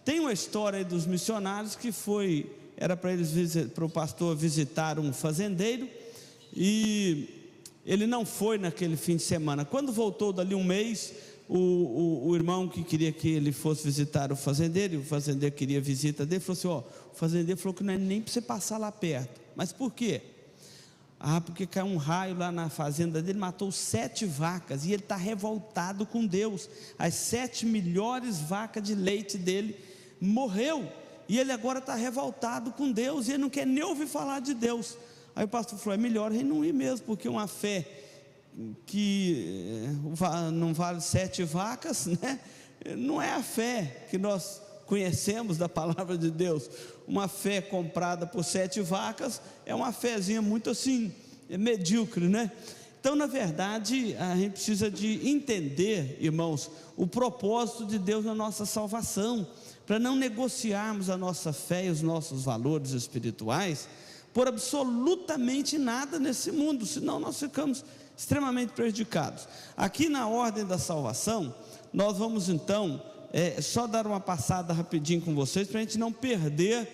Tem uma história aí dos missionários que era para o pastor visitar um fazendeiro, e ele não foi naquele fim de semana. Quando voltou dali um mês, o irmão que queria que ele fosse visitar o fazendeiro, e o fazendeiro queria a visita dele, falou assim: o fazendeiro falou que não é nem para você passar lá perto. Mas por quê? Porque caiu um raio lá na fazenda dele, matou 7 vacas, e ele está revoltado com Deus. As 7 melhores vacas de leite dele morreu, e ele agora está revoltado com Deus, e ele não quer nem ouvir falar de Deus. Aí o pastor falou: é melhor a gente não ir mesmo, porque uma fé que não vale 7 vacas, né? Não é a fé que nós conhecemos da palavra de Deus. Uma fé comprada por 7 vacas é uma fezinha muito assim, medíocre, né? Então, na verdade, a gente precisa de entender, irmãos, o propósito de Deus na nossa salvação, para não negociarmos a nossa fé e os nossos valores espirituais por absolutamente nada nesse mundo, senão nós ficamos extremamente prejudicados. Aqui na ordem da salvação, nós vamos então só dar uma passada rapidinho com vocês, para a gente não perder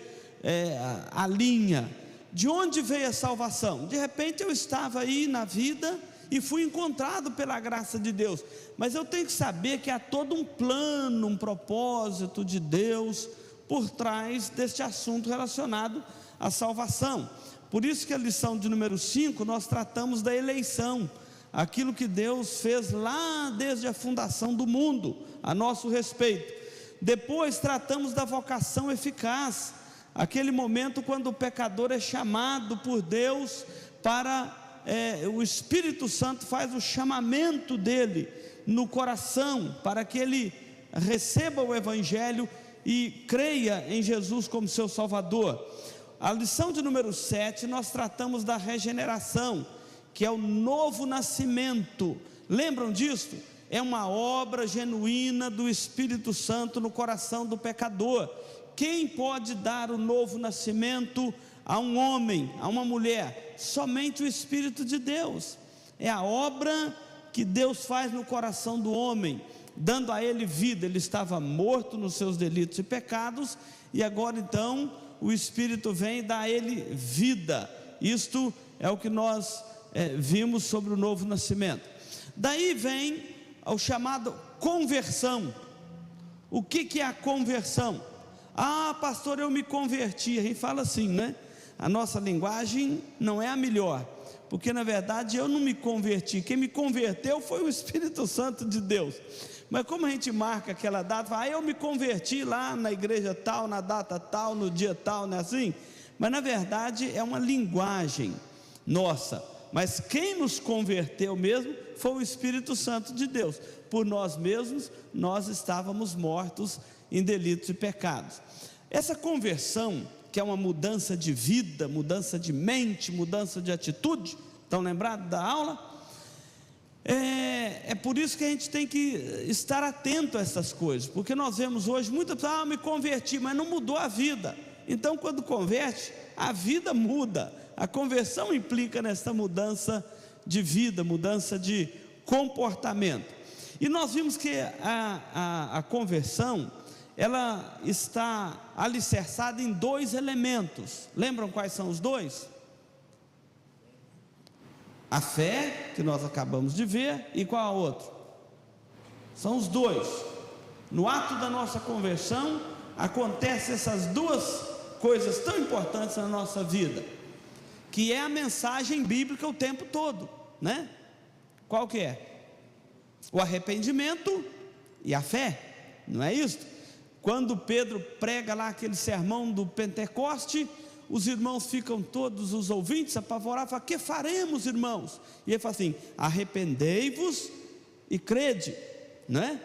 a linha. De onde veio a salvação? De repente eu estava aí na vida e fui encontrado pela graça de Deus, mas eu tenho que saber que há todo um plano, um propósito de Deus por trás deste assunto relacionado à salvação. Por isso que a lição de número 5, nós tratamos da eleição, aquilo que Deus fez lá desde a fundação do mundo, a nosso respeito. Depois tratamos da vocação eficaz, aquele momento quando o pecador é chamado por Deus para, o Espírito Santo faz o chamamento dele no coração, para que ele receba o Evangelho e creia em Jesus como seu Salvador. A lição de número 7, nós tratamos da regeneração, que é o novo nascimento. Lembram disso? É uma obra genuína do Espírito Santo no coração do pecador, quem pode dar o novo nascimento a um homem, a uma mulher? Somente o Espírito de Deus. É a obra que Deus faz no coração do homem, dando a ele vida. Ele estava morto nos seus delitos e pecados, e agora então o Espírito vem e dá a ele vida. Isto é o que nós vimos sobre o novo nascimento. Daí vem o chamado conversão. O que é a conversão? Ah, pastor, eu me converti. A gente fala assim, né? A nossa linguagem não é a melhor, porque na verdade eu não me converti, quem me converteu foi o Espírito Santo de Deus. Mas como a gente marca aquela data, fala, eu me converti lá na igreja tal, na data tal, no dia tal, não é assim? Mas na verdade é uma linguagem nossa, mas quem nos converteu mesmo foi o Espírito Santo de Deus. Por nós mesmos, nós estávamos mortos em delitos e pecados. Essa conversão, que é uma mudança de vida, mudança de mente, mudança de atitude, estão lembrados da aula? É por isso que a gente tem que estar atento a essas coisas, porque nós vemos hoje muitas pessoas, me converti, mas não mudou a vida. Então quando converte, a vida muda. A conversão implica nessa mudança de vida, mudança de comportamento. E nós vimos que a conversão, ela está alicerçada em 2 elementos. Lembram quais são os 2? A fé, que nós acabamos de ver, e qual a outra? São os 2. No ato da nossa conversão, acontecem essas 2 coisas tão importantes na nossa vida, que é a mensagem bíblica o tempo todo, né? Qual que é? O arrependimento e a fé, não é isso? Quando Pedro prega lá aquele sermão do Pentecoste, os irmãos ficam todos, os ouvintes, apavorados, falam, que faremos, irmãos? E ele fala assim, arrependei-vos e crede, né?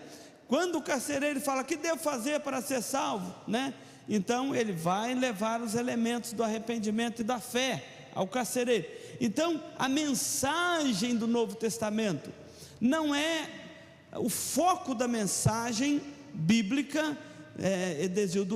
Quando o carcereiro fala, que devo fazer para ser salvo, né? Então ele vai levar os elementos do arrependimento e da fé ao carcereiro. Então a mensagem do Novo Testamento não é o foco da mensagem bíblica,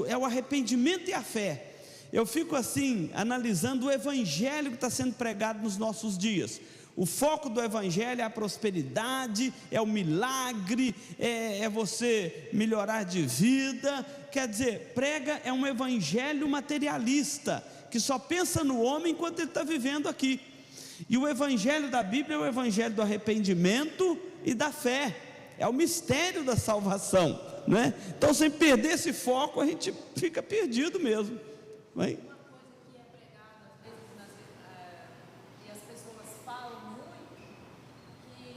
é o arrependimento e a fé. Eu fico assim, analisando o evangelho que está sendo pregado nos nossos dias. O foco do evangelho é a prosperidade, é o milagre, é você melhorar de vida. Quer dizer, prega é um evangelho materialista, que só pensa no homem enquanto ele está vivendo aqui. E o evangelho da Bíblia é o evangelho do arrependimento e da fé, é o mistério da salvação, né? Então, sem perder esse foco, a gente fica perdido mesmo, né? Uma coisa que é pregada às vezes e as pessoas falam muito, que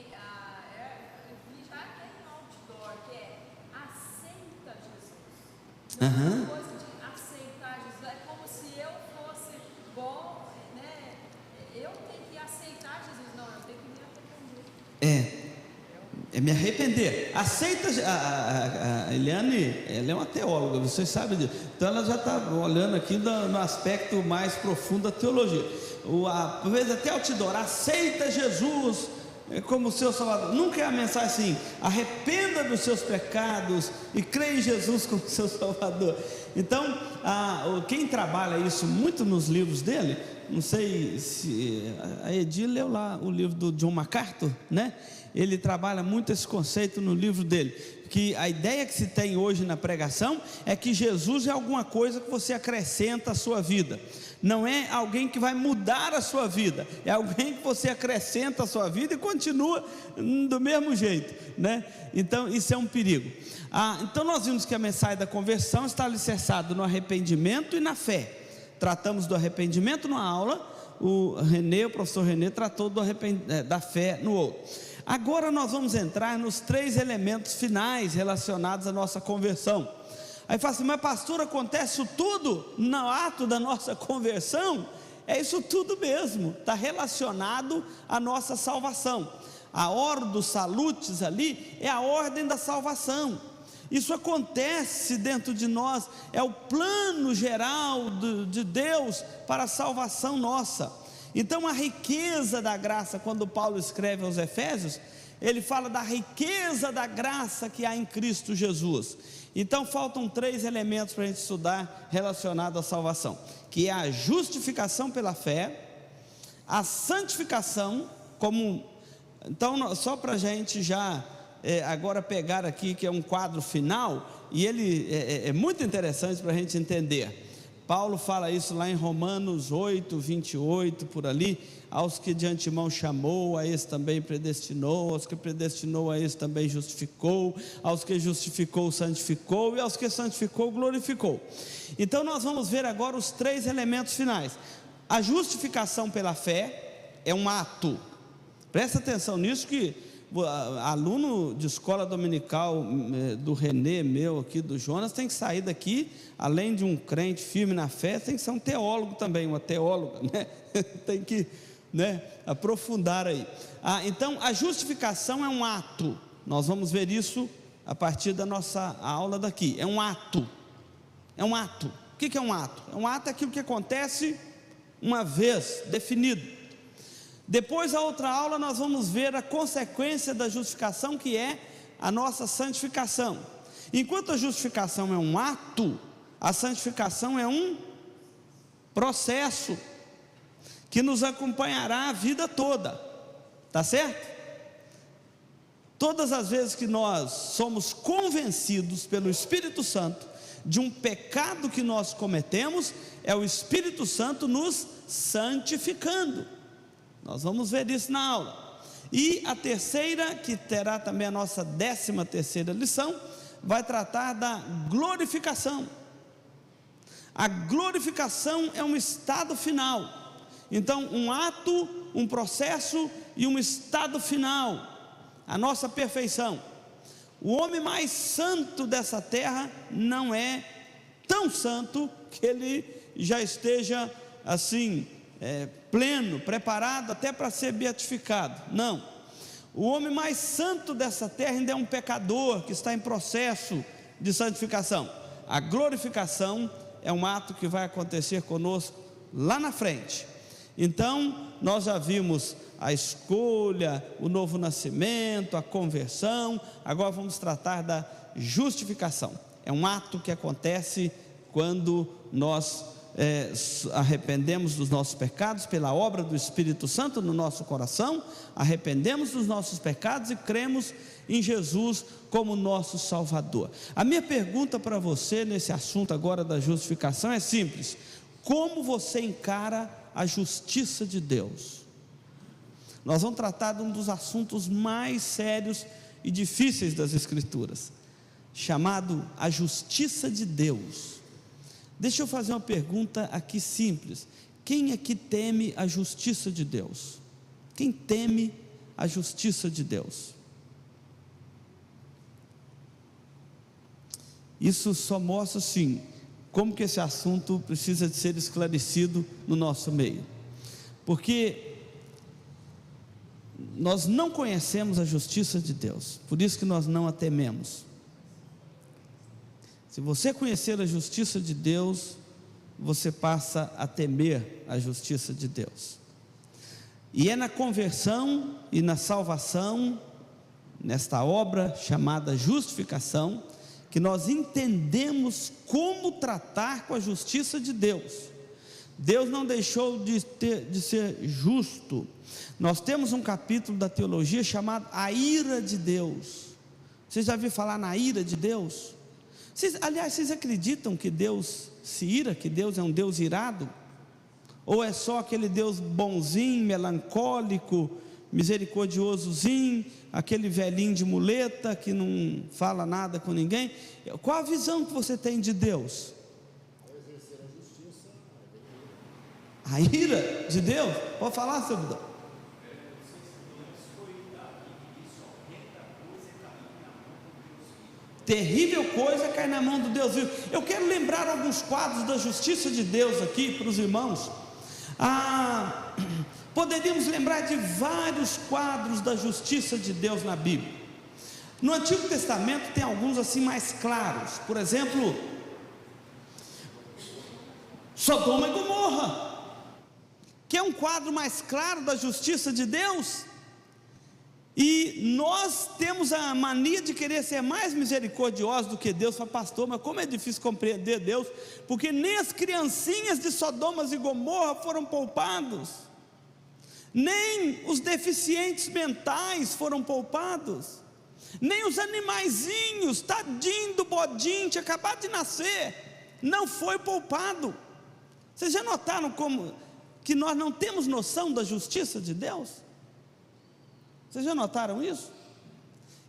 eu vi já até em outdoor, que é aceita Jesus. Não é uma coisa de aceitar Jesus, é como se eu fosse bom, né? Eu tenho que aceitar Jesus, não, eu tenho que me arrepender. É me arrepender. Aceita. A Eliane, ela é uma teóloga, vocês sabem disso. Então ela já está olhando aqui no aspecto mais profundo da teologia. Por vezes até outdoor, aceita Jesus como seu Salvador. Nunca é a mensagem assim, arrependa dos seus pecados e creia em Jesus como seu Salvador. Então, quem trabalha isso muito nos livros dele, não sei se a Edi leu lá o livro do John MacArthur, né? Ele trabalha muito esse conceito no livro dele, que a ideia que se tem hoje na pregação é que Jesus é alguma coisa que você acrescenta à sua vida. Não é alguém que vai mudar a sua vida, é alguém que você acrescenta à sua vida e continua do mesmo jeito, né? Então isso é um perigo. Então nós vimos que a mensagem da conversão está alicerçada no arrependimento e na fé. Tratamos do arrependimento numa aula, o professor René tratou da fé no outro. Agora nós vamos entrar nos 3 elementos finais relacionados à nossa conversão. Aí fala assim, mas pastor, acontece isso tudo no ato da nossa conversão? É isso tudo mesmo, está relacionado à nossa salvação. A ordem dos salutes ali é a ordem da salvação. Isso acontece dentro de nós, é o plano geral de Deus para a salvação nossa. Então a riqueza da graça, quando Paulo escreve aos Efésios, ele fala da riqueza da graça que há em Cristo Jesus. Então faltam 3 elementos para a gente estudar relacionados à salvação, que é a justificação pela fé, a santificação, então só para a gente já agora pegar aqui, que é um quadro final, e ele é muito interessante para a gente entender. Paulo fala isso lá em Romanos 8, 28, por ali: aos que de antemão chamou, a esse também predestinou, aos que predestinou, a esse também justificou, aos que justificou, santificou, e aos que santificou, glorificou. Então nós vamos ver agora os 3 elementos finais. A justificação pela fé é um ato. Presta atenção nisso, que aluno de escola dominical do Renê, meu aqui, do Jonas, tem que sair daqui, além de um crente firme na fé, tem que ser um teólogo também, uma teóloga, né? Tem que, né, aprofundar aí. Então a justificação é um ato. Nós vamos ver isso a partir da nossa aula daqui. É um ato. É um ato. O que é um ato? Um ato é aquilo que acontece uma vez, definido. Depois, a outra aula, nós vamos ver a consequência da justificação, que é a nossa santificação. Enquanto a justificação é um ato, a santificação é um processo que nos acompanhará a vida toda, tá certo? Todas as vezes que nós somos convencidos pelo Espírito Santo de um pecado que nós cometemos, é o Espírito Santo nos santificando. Nós vamos ver isso na aula. E a terceira, que terá também a nossa 13ª lição, vai tratar da glorificação. A glorificação é um estado final. Então, um ato, um processo e um estado final, a nossa perfeição. O homem mais santo dessa terra não é tão santo que ele já esteja assim, pleno, preparado até para ser beatificado. Não, o homem mais santo dessa terra ainda é um pecador que está em processo de santificação. A glorificação é um ato que vai acontecer conosco lá na frente. Então nós já vimos a escolha, o novo nascimento, a conversão. Agora vamos tratar da justificação. É um ato que acontece quando nós arrependemos dos nossos pecados pela obra do Espírito Santo no nosso coração, arrependemos dos nossos pecados e cremos em Jesus como nosso Salvador. A minha pergunta para você nesse assunto agora da justificação é simples: como você encara a justiça de Deus? Nós vamos tratar de um dos assuntos mais sérios e difíceis das Escrituras, chamado a justiça de Deus. Deixa eu fazer uma pergunta aqui simples: quem aqui teme a justiça de Deus? Quem teme a justiça de Deus? Isso só mostra assim, como que esse assunto precisa de ser esclarecido no nosso meio, porque nós não conhecemos a justiça de Deus, por isso que nós não a tememos. Se você conhecer a justiça de Deus, você passa a temer a justiça de Deus. E é na conversão e na salvação, nesta obra chamada justificação, que nós entendemos como tratar com a justiça de Deus. Deus não deixou de ser justo. Nós temos um capítulo da teologia chamado a ira de Deus. Vocês já ouviram falar na ira de Deus? Aliás, vocês acreditam que Deus se ira, que Deus é um Deus irado? Ou é só aquele Deus bonzinho, melancólico, misericordiosozinho, aquele velhinho de muleta que não fala nada com ninguém? Qual a visão que você tem de Deus? A ira de Deus? Pode falar, seu Budão? Terrível coisa cai na mão do Deus vivo. Eu quero lembrar alguns quadros da justiça de Deus aqui para os irmãos. Poderíamos lembrar de vários quadros da justiça de Deus na Bíblia. No Antigo Testamento tem alguns assim mais claros. Por exemplo, Sodoma e Gomorra, que é um quadro mais claro da justiça de Deus. E nós temos a mania de querer ser mais misericordiosos do que Deus. Fala, pastor, mas como é difícil compreender Deus, porque nem as criancinhas de Sodoma e Gomorra foram poupados, nem os deficientes mentais foram poupados, nem os animaizinhos, tadinho do bodinho, tinha acabado de nascer, não foi poupado. Vocês já notaram como que nós não temos noção da justiça de Deus? Vocês já notaram isso?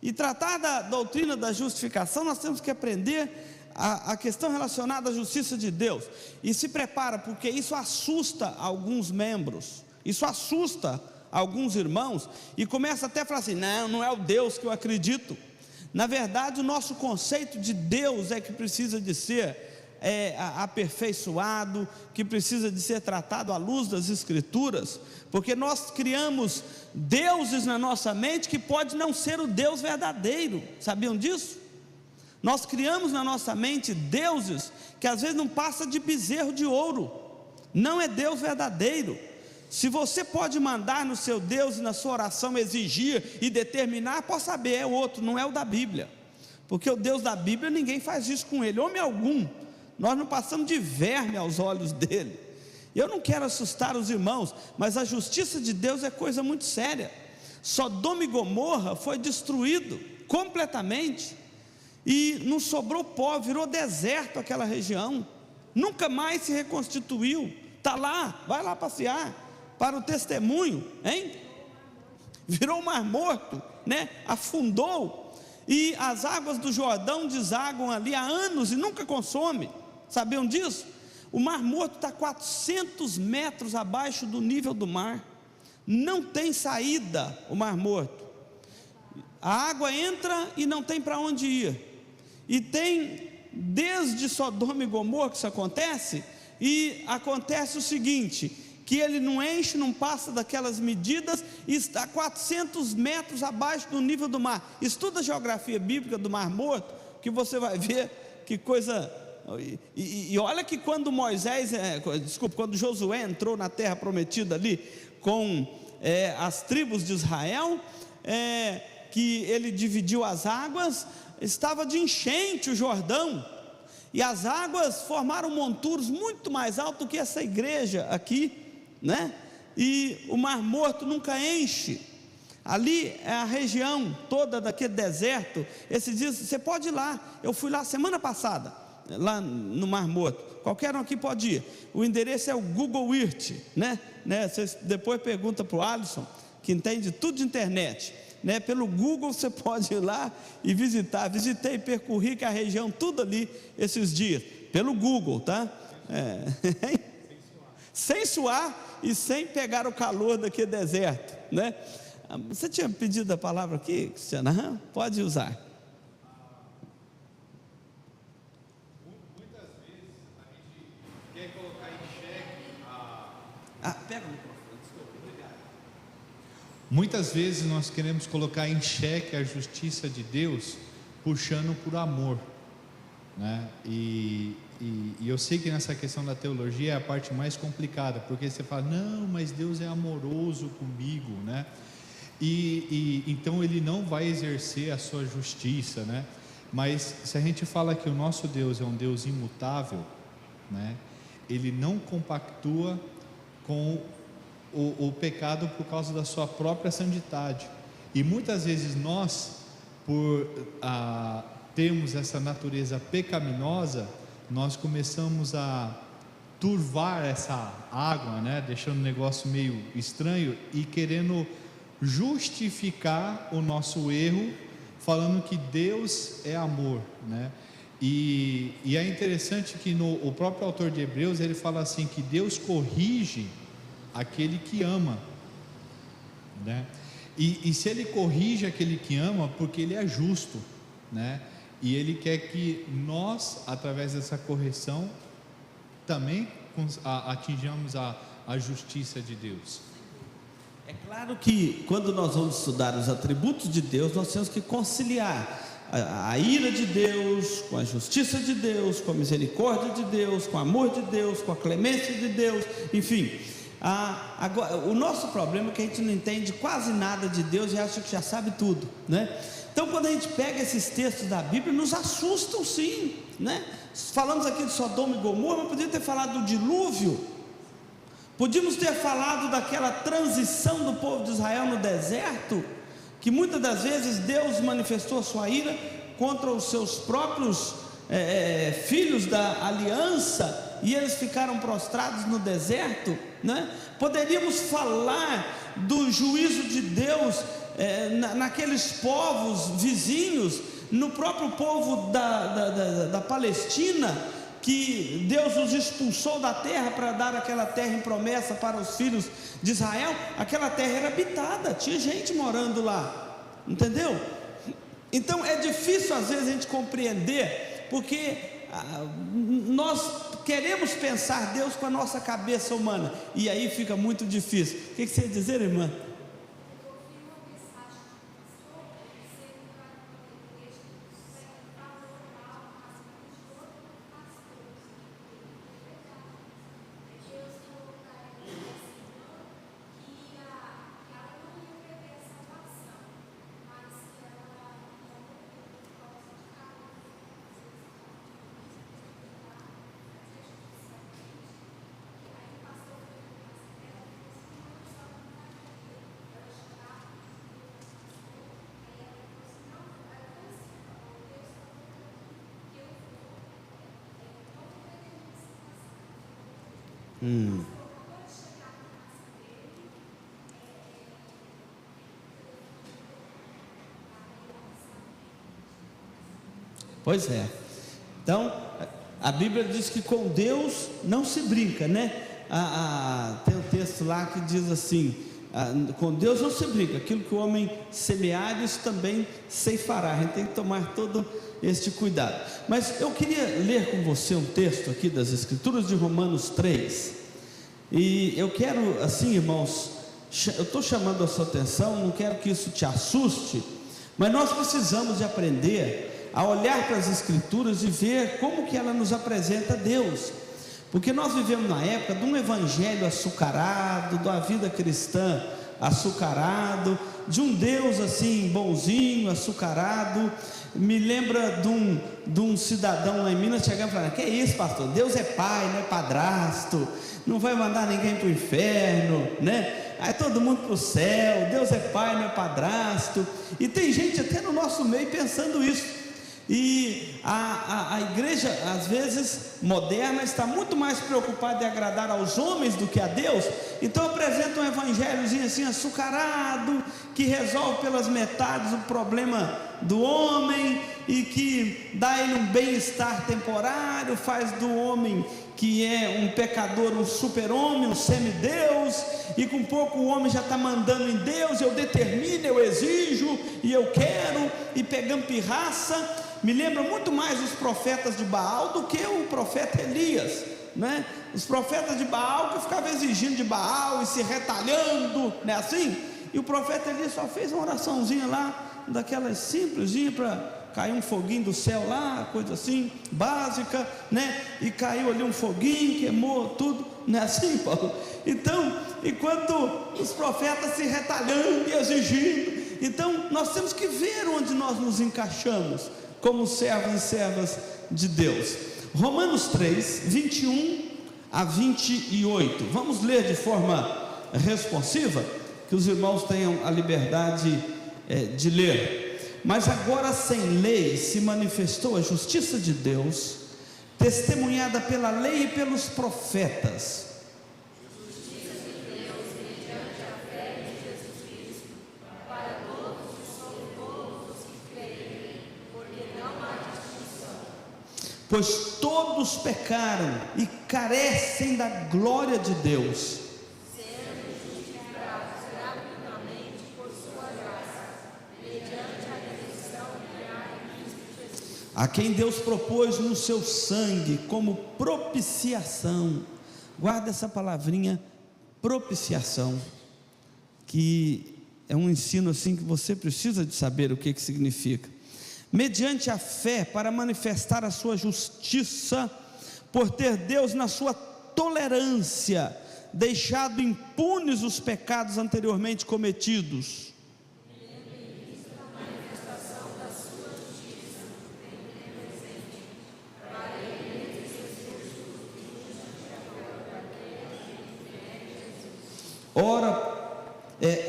E tratar da doutrina da justificação, nós temos que aprender a questão relacionada à justiça de Deus. E se prepara, porque isso assusta alguns membros, isso assusta alguns irmãos, e começa até a falar assim, não é o Deus que eu acredito. Na verdade, o nosso conceito de Deus é que precisa de ser aperfeiçoado, que precisa de ser tratado à luz das Escrituras, porque nós criamos deuses na nossa mente que pode não ser o Deus verdadeiro. Sabiam disso? Nós criamos na nossa mente deuses que às vezes não passa de bezerro de ouro, não é Deus verdadeiro. Se você pode mandar no seu Deus e na sua oração exigir e determinar, pode saber, é outro, não é o da Bíblia, porque o Deus da Bíblia ninguém faz isso com ele, homem algum. Nós não passamos de verme aos olhos dele. Eu não quero assustar os irmãos, mas a justiça de Deus é coisa muito séria. Sodoma e Gomorra foi destruído completamente, e não sobrou pó, virou deserto aquela região, nunca mais se reconstituiu. Está lá, vai lá passear, para o testemunho, hein? Virou um mar morto, né? Afundou, e as águas do Jordão desaguam ali há anos e nunca consome. Sabiam disso? O Mar Morto está 400 metros abaixo do nível do mar, não tem saída o Mar Morto, a água entra e não tem para onde ir, e tem desde Sodoma e Gomorra que isso acontece, e acontece o seguinte, que ele não enche, não passa daquelas medidas, e está 400 metros abaixo do nível do mar. Estuda a geografia bíblica do Mar Morto, que você vai ver que coisa. E olha que quando quando Josué entrou na terra prometida ali, com as tribos de Israel, que ele dividiu as águas, estava de enchente o Jordão, e as águas formaram monturos muito mais altos do que essa igreja aqui, né? E o Mar Morto nunca enche. Ali é a região toda daquele deserto. Esses dias, você pode ir lá, eu fui lá semana passada, lá no Mar Morto, qualquer um aqui pode ir. O endereço é o Google Earth, né? Você depois pergunta para o Alisson, que entende tudo de internet, né? Pelo Google você pode ir lá e visitar. Visitei, percorri que a região tudo ali esses dias, pelo Google, tá? Sem suar e sem pegar o calor daquele deserto, né? Você tinha pedido a palavra aqui, Cristiana? Pode usar. Muitas vezes a gente quer colocar em xeque Pega o microfone, desculpa, obrigado. Muitas vezes nós queremos colocar em xeque a justiça de Deus, puxando por amor, né? E eu sei que nessa questão da teologia é a parte mais complicada, porque você fala, não, mas Deus é amoroso comigo, né? E então Ele não vai exercer a sua justiça, né? Mas se a gente fala que o nosso Deus é um Deus imutável, né? Ele não compactua com o pecado por causa da sua própria santidade. E muitas vezes nós, por termos essa natureza pecaminosa, nós começamos a turvar essa água, né? Deixando o negócio meio estranho e querendo justificar o nosso erro, falando que Deus é amor, né? E é interessante que o próprio autor de Hebreus, ele fala assim, que Deus corrige aquele que ama, né? E se Ele corrige aquele que ama, porque Ele é justo, né? E Ele quer que nós, através dessa correção, também atinjamos a justiça de Deus. É claro que quando nós vamos estudar os atributos de Deus, nós temos que conciliar a ira de Deus com a justiça de Deus, com a misericórdia de Deus, com o amor de Deus, com a clemência de Deus, enfim. Agora, o nosso problema é que a gente não entende quase nada de Deus e acha que já sabe tudo, né? Então, quando a gente pega esses textos da Bíblia, nos assustam sim, né? Falamos aqui de Sodoma e Gomorra, mas podíamos ter falado do dilúvio, podíamos ter falado daquela transição do povo de Israel no deserto, que muitas das vezes Deus manifestou a sua ira contra os seus próprios filhos da aliança, e eles ficaram prostrados no deserto, né? Poderíamos falar do juízo de Deus naqueles povos vizinhos, no próprio povo da Palestina, que Deus os expulsou da terra para dar aquela terra em promessa para os filhos de Israel. Aquela terra era habitada, tinha gente morando lá, entendeu? Então é difícil às vezes a gente compreender, porque nós queremos pensar Deus com a nossa cabeça humana, e aí fica muito difícil. O que você ia dizer, irmã? Pois é. Então, a Bíblia diz que com Deus não se brinca, né? Tem um texto lá que diz assim: com Deus não se brinca, aquilo que o homem semear, isso também ceifará. A gente tem que tomar todo este cuidado. Mas eu queria ler com você um texto aqui das Escrituras de Romanos 3, e eu quero, assim, irmãos, eu estou chamando a sua atenção, não quero que isso te assuste, mas nós precisamos de aprender a olhar para as Escrituras e ver como que ela nos apresenta Deus, porque nós vivemos na época de um evangelho açucarado, da vida cristã açucarado, de um Deus assim bonzinho, açucarado. Me lembra de um cidadão lá em Minas chegando e falando: que é isso, pastor? Deus é pai, não é padrasto, não vai mandar ninguém para o inferno, né? Aí todo mundo para o céu, Deus é pai, não é padrasto. E tem gente até no nosso meio pensando isso. E a igreja, às vezes moderna, está muito mais preocupada em agradar aos homens do que a Deus. Então apresenta um evangelhozinho assim açucarado, que resolve pelas metades o problema do homem, e que dá a ele um bem-estar temporário, faz do homem que é um pecador um super-homem, um semideus, e com pouco o homem já está mandando em Deus: eu determino, eu exijo, e eu quero, e pegando pirraça. Me lembra muito mais os profetas de Baal do que o profeta Elias, né? Os profetas de Baal que ficavam exigindo de Baal e se retalhando, né, assim? E o profeta Elias só fez uma oraçãozinha lá, daquelas simplesinha, para cair um foguinho do céu lá, coisa assim, básica, né? E caiu ali um foguinho, queimou tudo, não é assim, Paulo? Então, enquanto os profetas se retalhando e exigindo, então nós temos que ver onde nós nos encaixamos como servos e servas de Deus. Romanos 3, 21 a 28. Vamos ler de forma responsiva, que os irmãos tenham a liberdade de ler. Mas agora sem lei se manifestou a justiça de Deus, testemunhada pela lei e pelos profetas. Pois todos pecaram e carecem da glória de Deus, sendo justificados gratuitamente por sua graça, mediante a redenção que há em Cristo Jesus. a quem Deus propôs no seu sangue como propiciação. Guarda essa palavrinha, propiciação, que é um ensino assim que você precisa de saber o que significa. Mediante a fé, para manifestar a sua justiça, por ter Deus na sua tolerância deixado impunes os pecados anteriormente cometidos. Ora,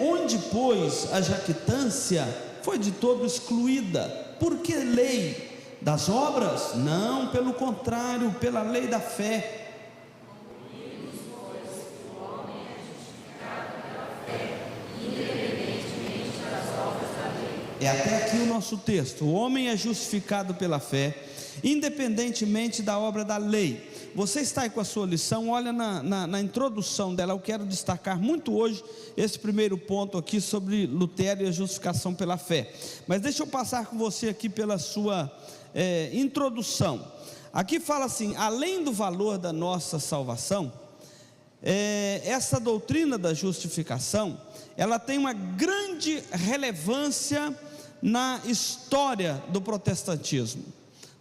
onde, pois, a jactância foi de todo excluída. Por que lei? Das obras? Não, pelo contrário, pela lei da fé. É até aqui o nosso texto. O homem é justificado pela fé, independentemente da obra da lei. Você está aí com a sua lição, olha na introdução dela. Eu quero destacar muito hoje esse primeiro ponto aqui sobre Lutero e a justificação pela fé. Mas deixa eu passar com você aqui pela sua introdução. Aqui fala assim: além do valor da nossa salvação, essa doutrina da justificação, ela tem uma grande relevância na história do protestantismo.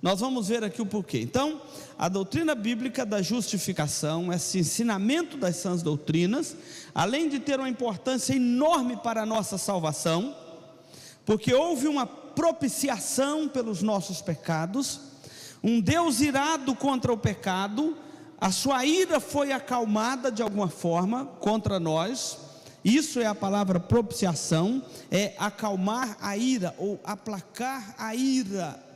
Nós vamos ver aqui o porquê. Então, a doutrina bíblica da justificação, esse ensinamento das sãs doutrinas, além de ter uma importância enorme para a nossa salvação, porque houve uma propiciação pelos nossos pecados, um Deus irado contra o pecado, a sua ira foi acalmada de alguma forma contra nós. Isso é a palavra propiciação, é acalmar a ira ou aplacar a ira.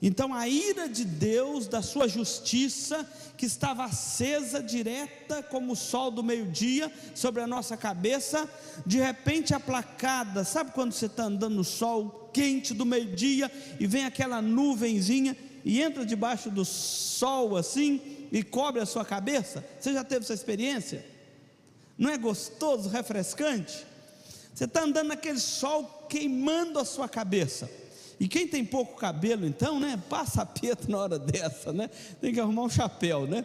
Então a ira de Deus, da sua justiça, que estava acesa, direta como o sol do meio-dia sobre a nossa cabeça, de repente aplacada. Sabe quando você está andando no sol quente do meio-dia e vem aquela nuvenzinha e entra debaixo do sol assim e cobre a sua cabeça? Você já teve essa experiência? Não é gostoso, refrescante? Você está andando naquele sol queimando a sua cabeça. E quem tem pouco cabelo, então, né, passa aperto na hora dessa, né? Tem que arrumar um chapéu, né?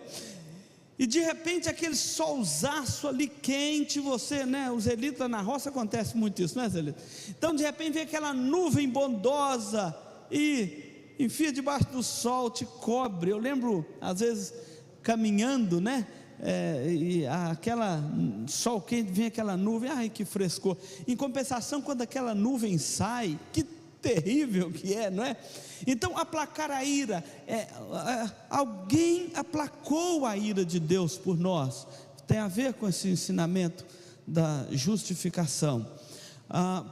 E de repente aquele solzaço ali quente, você, né? Os Zelita na roça acontece muito isso, né, Zelita? Então de repente vem aquela nuvem bondosa e enfia debaixo do sol, te cobre. Eu lembro, às vezes, caminhando, né? E aquela sol quente, vem aquela nuvem, ai que frescor. Em compensação, quando aquela nuvem sai, que terrível que é, não é? Então aplacar a ira, alguém aplacou a ira de Deus por nós. Tem a ver com esse ensinamento da justificação,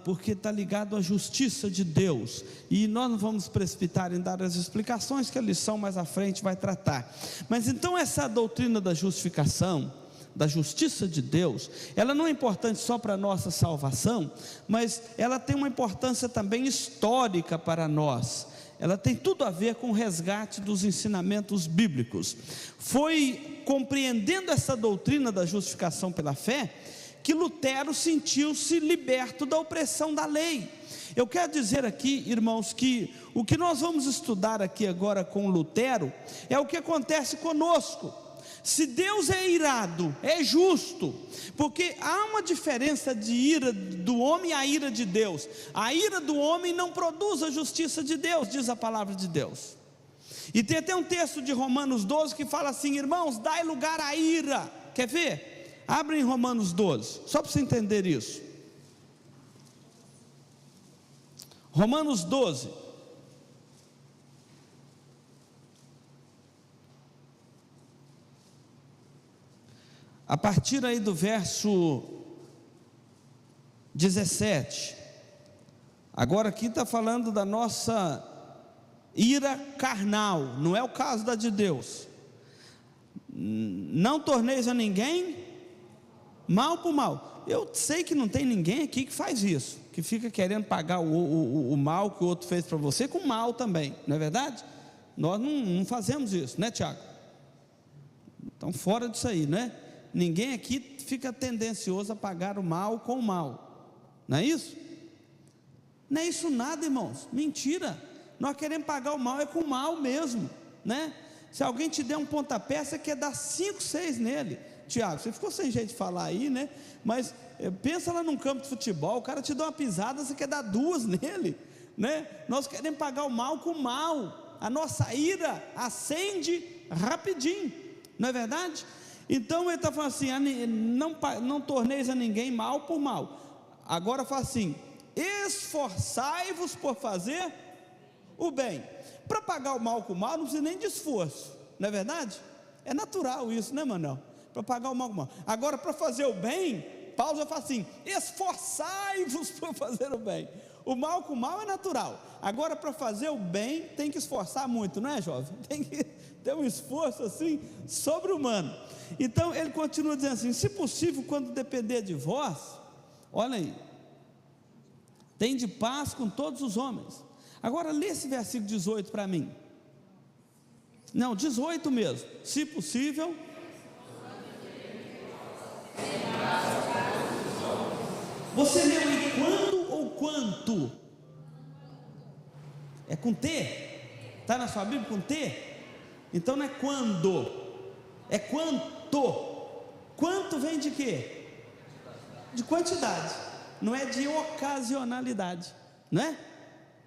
porque está ligado à justiça de Deus, e nós não vamos precipitar em dar as explicações que a lição mais à frente vai tratar. Mas então essa doutrina da justificação, da justiça de Deus, ela não é importante só para a nossa salvação, mas ela tem uma importância também histórica para nós. Ela tem tudo a ver com o resgate dos ensinamentos bíblicos. Foi compreendendo essa doutrina da justificação pela fé que Lutero sentiu-se liberto da opressão da lei. Eu quero dizer aqui, irmãos, que o que nós vamos estudar aqui agora com Lutero é o que acontece conosco. Se Deus é irado, é justo, porque há uma diferença de ira do homem e a ira de Deus. A ira do homem não produz a justiça de Deus, diz a palavra de Deus. E tem até um texto de Romanos 12 que fala assim: irmãos, dai lugar à ira. Quer ver? Abre em Romanos 12, só para você entender isso. Romanos 12. A partir aí do verso 17, agora aqui está falando da nossa ira carnal, não é o caso da de Deus. Não torneis a ninguém mal por mal. Eu sei que não tem ninguém aqui que faz isso, que fica querendo pagar o mal que o outro fez para você com mal também, não é verdade? Nós não fazemos isso, né, Tiago? Então fora disso aí, né? Ninguém aqui fica tendencioso a pagar o mal com o mal, não é isso? Não é isso nada, irmãos, mentira. Nós queremos pagar o mal com o mal mesmo, né? Se alguém te der um pontapé, você quer dar 5, 6 nele. Tiago, você ficou sem jeito de falar aí, né? Mas pensa lá num campo de futebol, o cara te dá uma pisada, você quer dar 2 nele, né? Nós queremos pagar o mal com o mal. A nossa ira acende rapidinho, não é verdade? Então ele está falando assim: não torneis a ninguém mal por mal. Agora fala assim: esforçai-vos por fazer o bem. Para pagar o mal com o mal não precisa nem de esforço, não é verdade? É natural isso, né, Manuel? Para pagar o mal com o mal. Agora, para fazer o bem, Paulo já fala assim: esforçai-vos por fazer o bem. O mal com o mal é natural. Agora, para fazer o bem, tem que esforçar muito, não é, jovem? Tem que ter um esforço assim sobre-humano. Então ele continua dizendo assim: se possível, quando depender de vós, olha aí, tende paz com todos os homens. Agora lê esse versículo 18 para mim. Não, 18 mesmo. Se possível. Você leu aí quando ou quanto? É com T? Está na sua Bíblia com T? Então não é quando, é quanto. Quanto vem de quê? De quantidade. Não é de ocasionalidade, não é?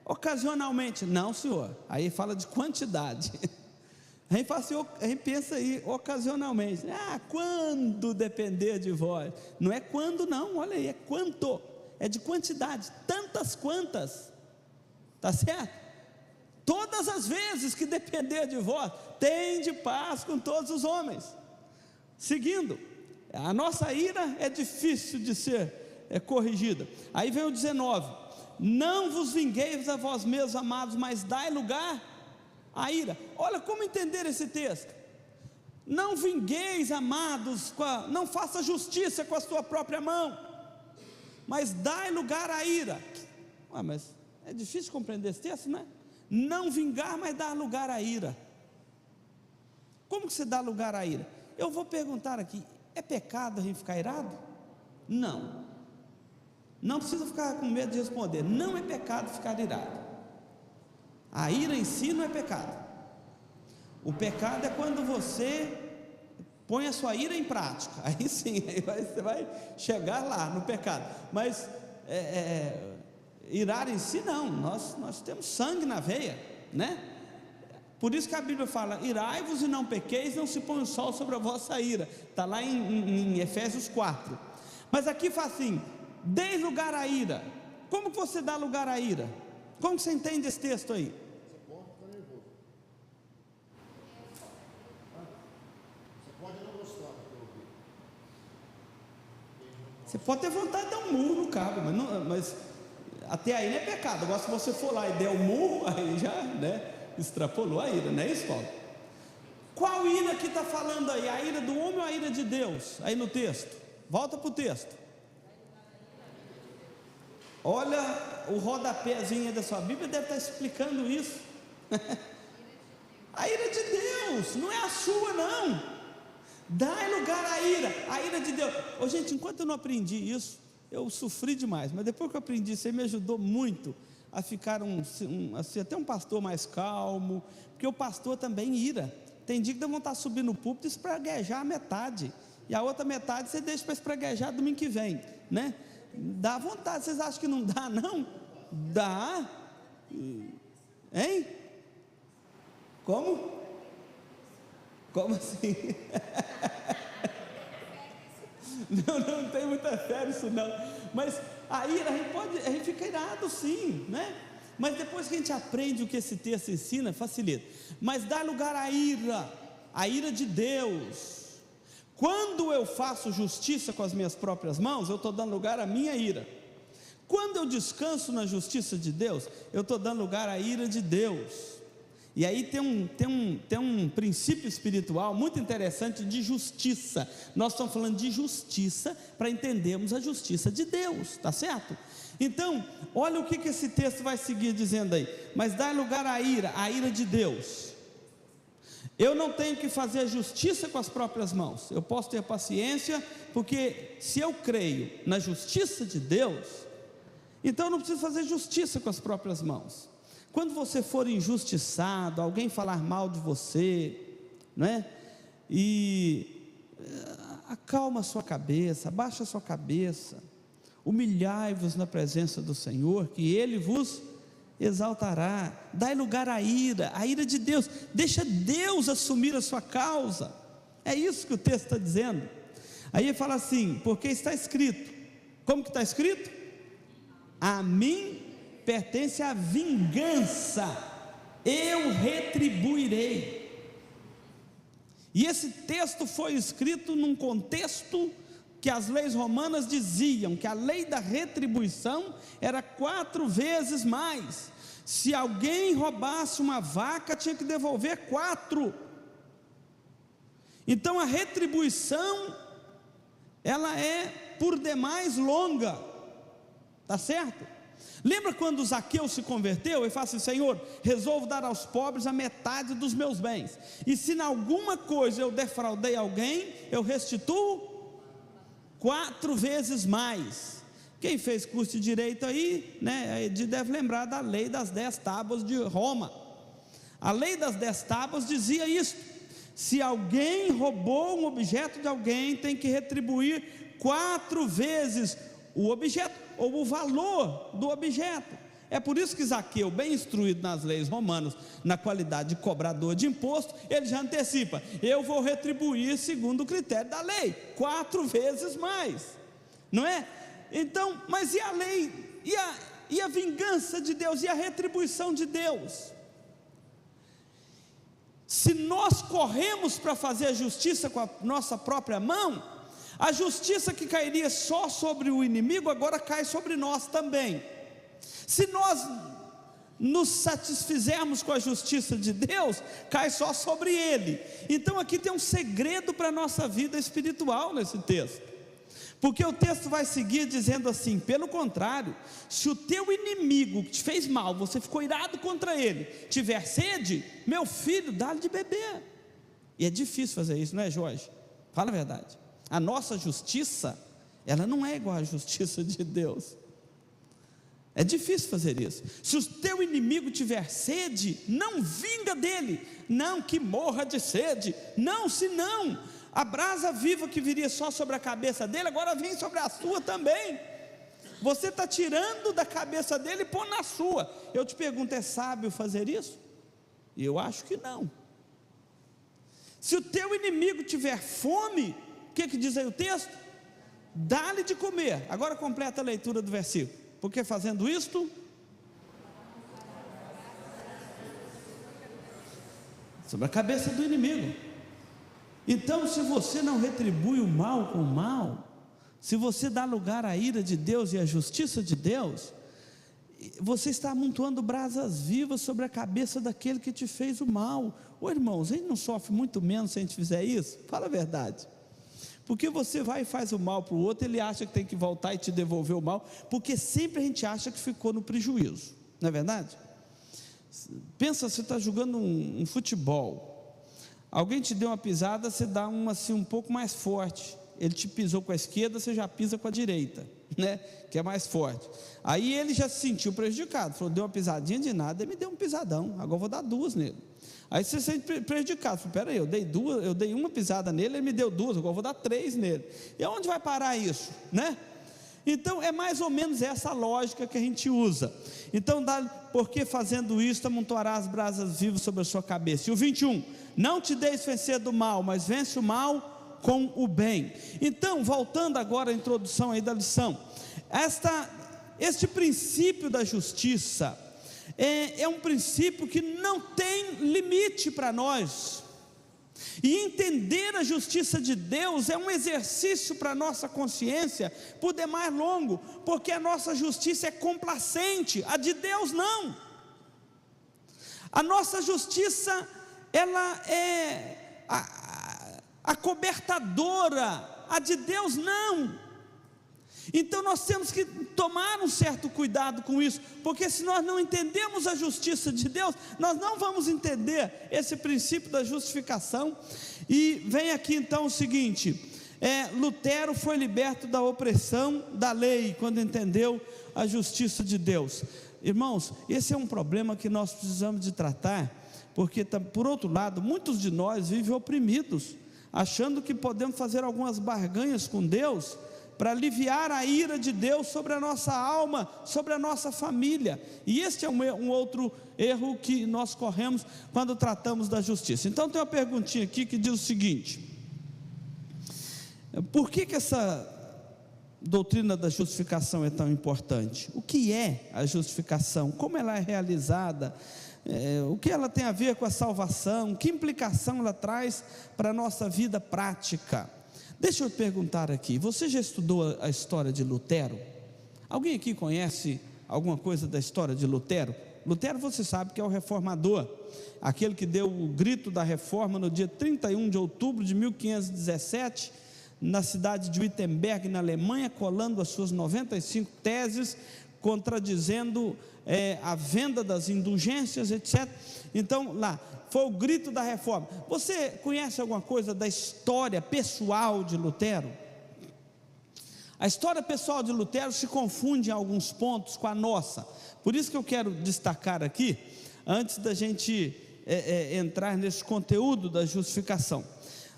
Ocasionalmente, não, senhor. Aí fala de quantidade. A gente fala assim, a gente pensa aí ocasionalmente. Quando depender de vós. Não é quando não, olha aí, é quanto. É de quantidade, tantas quantas. Tá certo? Todas as vezes que depender de vós, tende paz com todos os homens. Seguindo, a nossa ira é difícil de ser corrigida. Aí vem o 19: não vos vingueis a vós mesmos, amados, mas dai lugar à ira. Olha como entender esse texto. Não vingueis, amados, não faça justiça com a sua própria mão, mas dai lugar à ira. Mas é difícil compreender esse texto, né? Não vingar, mas dar lugar à ira. Como que você dá lugar à ira? Eu vou perguntar aqui: é pecado a gente ficar irado? Não. Não precisa ficar com medo de responder. Não é pecado ficar irado. A ira em si não é pecado. O pecado é quando você põe a sua ira em prática. Aí sim, aí você vai chegar lá no pecado. Mas irar em si não. Nós temos sangue na veia, né? Por isso que a Bíblia fala: irai-vos e não pequeis, não se põe o sol sobre a vossa ira. Está lá em Efésios 4. Mas aqui fala assim: dê lugar à ira. Como que você dá lugar à ira? Como que você entende esse texto aí? Você pode ter vontade de dar um murro no cabo, mas até aí não é pecado. Agora se você for lá e der um murro, aí já, né, extrapolou a ira, não é isso, Paulo? Qual ira que está falando aí? A ira do homem ou a ira de Deus? Aí no texto, volta para o texto. Olha o rodapézinho aí da sua Bíblia, deve estar explicando isso. A ira de Deus, não é a sua não. Dai lugar à ira de Deus. Gente, enquanto eu não aprendi isso, eu sofri demais. Mas depois que eu aprendi isso, aí me ajudou muito a ficar assim, até um pastor mais calmo. Porque o pastor também ira. Tem dia que dá vontade de subir no púlpito e espraguejar a metade, e a outra metade você deixa para espraguejar domingo que vem, né? Dá vontade. Vocês acham que não dá não? Dá. Hein? Como? Como assim? Não tem muita fé nisso não. Mas a ira, a gente fica irado sim, né? Mas depois que a gente aprende o que esse texto ensina, facilita. Mas dá lugar à ira de Deus. Quando eu faço justiça com as minhas próprias mãos, eu estou dando lugar à minha ira. Quando eu descanso na justiça de Deus, eu estou dando lugar à ira de Deus. E aí tem um princípio espiritual muito interessante de justiça. Nós estamos falando de justiça para entendermos a justiça de Deus, tá certo? Então, olha o que esse texto vai seguir dizendo aí. Mas dá lugar à ira de Deus. Eu não tenho que fazer justiça com as próprias mãos. Eu posso ter paciência, porque se eu creio na justiça de Deus, então eu não preciso fazer justiça com as próprias mãos. Quando você for injustiçado, alguém falar mal de você, não é? E acalma a sua cabeça, abaixa a sua cabeça, humilhai-vos na presença do Senhor, que Ele vos exaltará. Dai lugar à ira de Deus, deixa Deus assumir a sua causa. É isso que o texto está dizendo. Aí ele fala assim, porque está escrito. Como que está escrito? A mim pertence a vingança, eu retribuirei. E esse texto foi escrito num contexto que as leis romanas diziam que a lei da retribuição era 4 vezes mais. Se alguém roubasse uma vaca, tinha que devolver 4. Então a retribuição, ela é por demais longa, tá certo? Lembra quando Zaqueu se converteu? Ele fala assim: Senhor, resolvo dar aos pobres a metade dos meus bens, e se em alguma coisa eu defraudei alguém, eu restituo 4 vezes mais. Quem fez curso de direito aí, né, deve lembrar da lei das 10 tábuas de Roma. A lei das 10 tábuas dizia isso: se alguém roubou um objeto de alguém, tem que retribuir 4 vezes o objeto, ou o valor do objeto. É por isso que Zaqueu, bem instruído nas leis romanas, na qualidade de cobrador de imposto, ele já antecipa: eu vou retribuir segundo o critério da lei, 4 vezes mais, não é? Então, mas e a lei, e a vingança de Deus, e a retribuição de Deus? Se nós corremos para fazer a justiça com a nossa própria mão, a justiça que cairia só sobre o inimigo, agora cai sobre nós também. Se nós nos satisfizermos com a justiça de Deus, cai só sobre ele. Então aqui tem um segredo para a nossa vida espiritual nesse texto, porque o texto vai seguir dizendo assim: pelo contrário, se o teu inimigo que te fez mal, você ficou irado contra ele, tiver sede, meu filho, dá-lhe de beber. E é difícil fazer isso, não é, Jorge? Fala a verdade. A nossa justiça, ela não é igual à justiça de Deus. É difícil fazer isso. Se o teu inimigo tiver sede, não vinga dele, não que morra de sede, não, senão a brasa viva que viria só sobre a cabeça dele, agora vem sobre a sua também. Você está tirando da cabeça dele e põe na sua. Eu te pergunto, é sábio fazer isso? Eu acho que não. Se o teu inimigo tiver fome, o que diz aí o texto? Dá-lhe de comer. Agora completa a leitura do versículo. Porque fazendo isto, sobre a cabeça do inimigo. Então, se você não retribui o mal com o mal, se você dá lugar à ira de Deus e à justiça de Deus, você está amontoando brasas vivas sobre a cabeça daquele que te fez o mal. Ô irmãos, a gente não sofre muito menos se a gente fizer isso? Fala a verdade. Porque você vai e faz o mal para o outro, ele acha que tem que voltar e te devolver o mal, porque sempre a gente acha que ficou no prejuízo, não é verdade? Pensa, você está jogando um futebol, alguém te deu uma pisada, você dá uma assim um pouco mais forte, ele te pisou com a esquerda, você já pisa com a direita, né? Que é mais forte. Aí ele já se sentiu prejudicado, falou: deu uma pisadinha de nada, ele me deu um pisadão, agora eu vou dar 2 nele. Aí você se sente prejudicado, falou: peraí, eu dei uma pisada nele, ele me deu 2, agora eu vou dar 3 nele. E aonde vai parar isso, né? Então é mais ou menos essa lógica que a gente usa. Então, porque fazendo isso amontoarás brasas vivas sobre a sua cabeça. E o 21, não te deixes vencer do mal, mas vence o mal com o bem. Então, voltando agora à introdução aí da lição, este princípio da justiça é um princípio que não tem limite para nós, e entender a justiça de Deus é um exercício para a nossa consciência por demais longo, porque a nossa justiça é complacente, a de Deus não. A nossa justiça, ela é acobertadora, a de Deus não. Então nós temos que tomar um certo cuidado com isso, porque se nós não entendemos a justiça de Deus, nós não vamos entender esse princípio da justificação. E vem aqui então o seguinte: Lutero foi liberto da opressão da lei quando entendeu a justiça de Deus. Irmãos, esse é um problema que nós precisamos de tratar, porque por outro lado, muitos de nós vivem oprimidos, achando que podemos fazer algumas barganhas com Deus para aliviar a ira de Deus sobre a nossa alma, sobre a nossa família. E este é um outro erro que nós corremos quando tratamos da justiça. Então tem uma perguntinha aqui que diz o seguinte: Por que essa doutrina da justificação é tão importante? O que é a justificação? Como ela é realizada? O que ela tem a ver com a salvação? Que implicação ela traz para a nossa vida prática? Deixa eu perguntar aqui, você já estudou a história de Lutero? Alguém aqui conhece alguma coisa da história de Lutero? Lutero, você sabe que é o reformador, aquele que deu o grito da reforma no dia 31 de outubro de 1517, na cidade de Wittenberg, na Alemanha, colando as suas 95 teses, contradizendo a venda das indulgências, etc. Então, lá, foi o grito da reforma. Você conhece alguma coisa da história pessoal de Lutero? A história pessoal de Lutero se confunde em alguns pontos com a nossa. Por isso que eu quero destacar aqui, antes da gente entrar nesse conteúdo da justificação.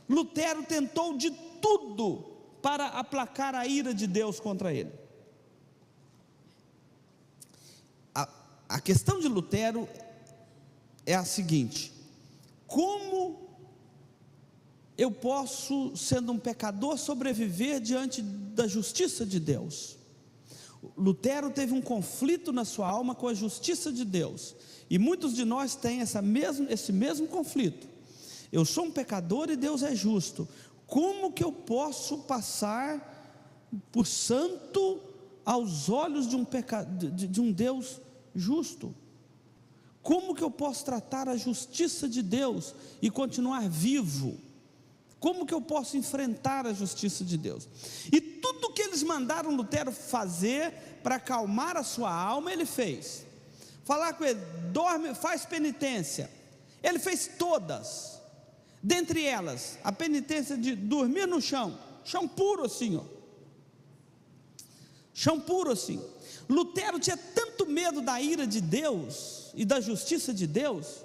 Lutero tentou de tudo para aplacar a ira de Deus contra ele. A questão de Lutero é a seguinte: como eu posso, sendo um pecador, sobreviver diante da justiça de Deus? Lutero teve um conflito na sua alma com a justiça de Deus, e muitos de nós têm esse mesmo conflito. Eu sou um pecador e Deus é justo. Como que eu posso passar por santo aos olhos de um Deus justo? Como que eu posso tratar a justiça de Deus e continuar vivo? Como que eu posso enfrentar a justiça de Deus? E tudo que eles mandaram Lutero fazer para acalmar a sua alma, ele fez. Falar com ele, dorme, faz penitência. Ele fez todas. Dentre elas, a penitência de dormir no chão, chão puro assim, ó. Chão puro assim. Lutero tinha tanto medo da ira de Deus e da justiça de Deus,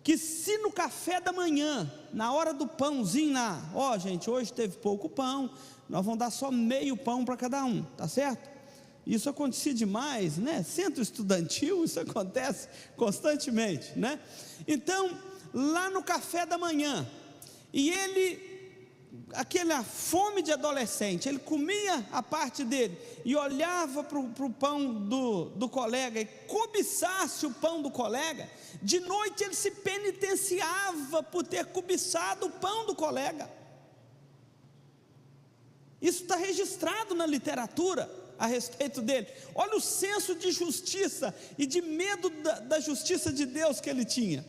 que se no café da manhã, na hora do pãozinho lá, gente, hoje teve pouco pão, nós vamos dar só meio pão para cada um, tá certo? Isso acontecia demais, né? Centro estudantil, isso acontece constantemente, né? Então, lá no café da manhã, e ele, aquela fome de adolescente, ele comia a parte dele, e olhava para o pão do colega, e cobiçasse o pão do colega. De noite ele se penitenciava por ter cobiçado o pão do colega. Isso está registrado na literatura a respeito dele. Olha o senso de justiça e de medo da justiça de Deus que ele tinha.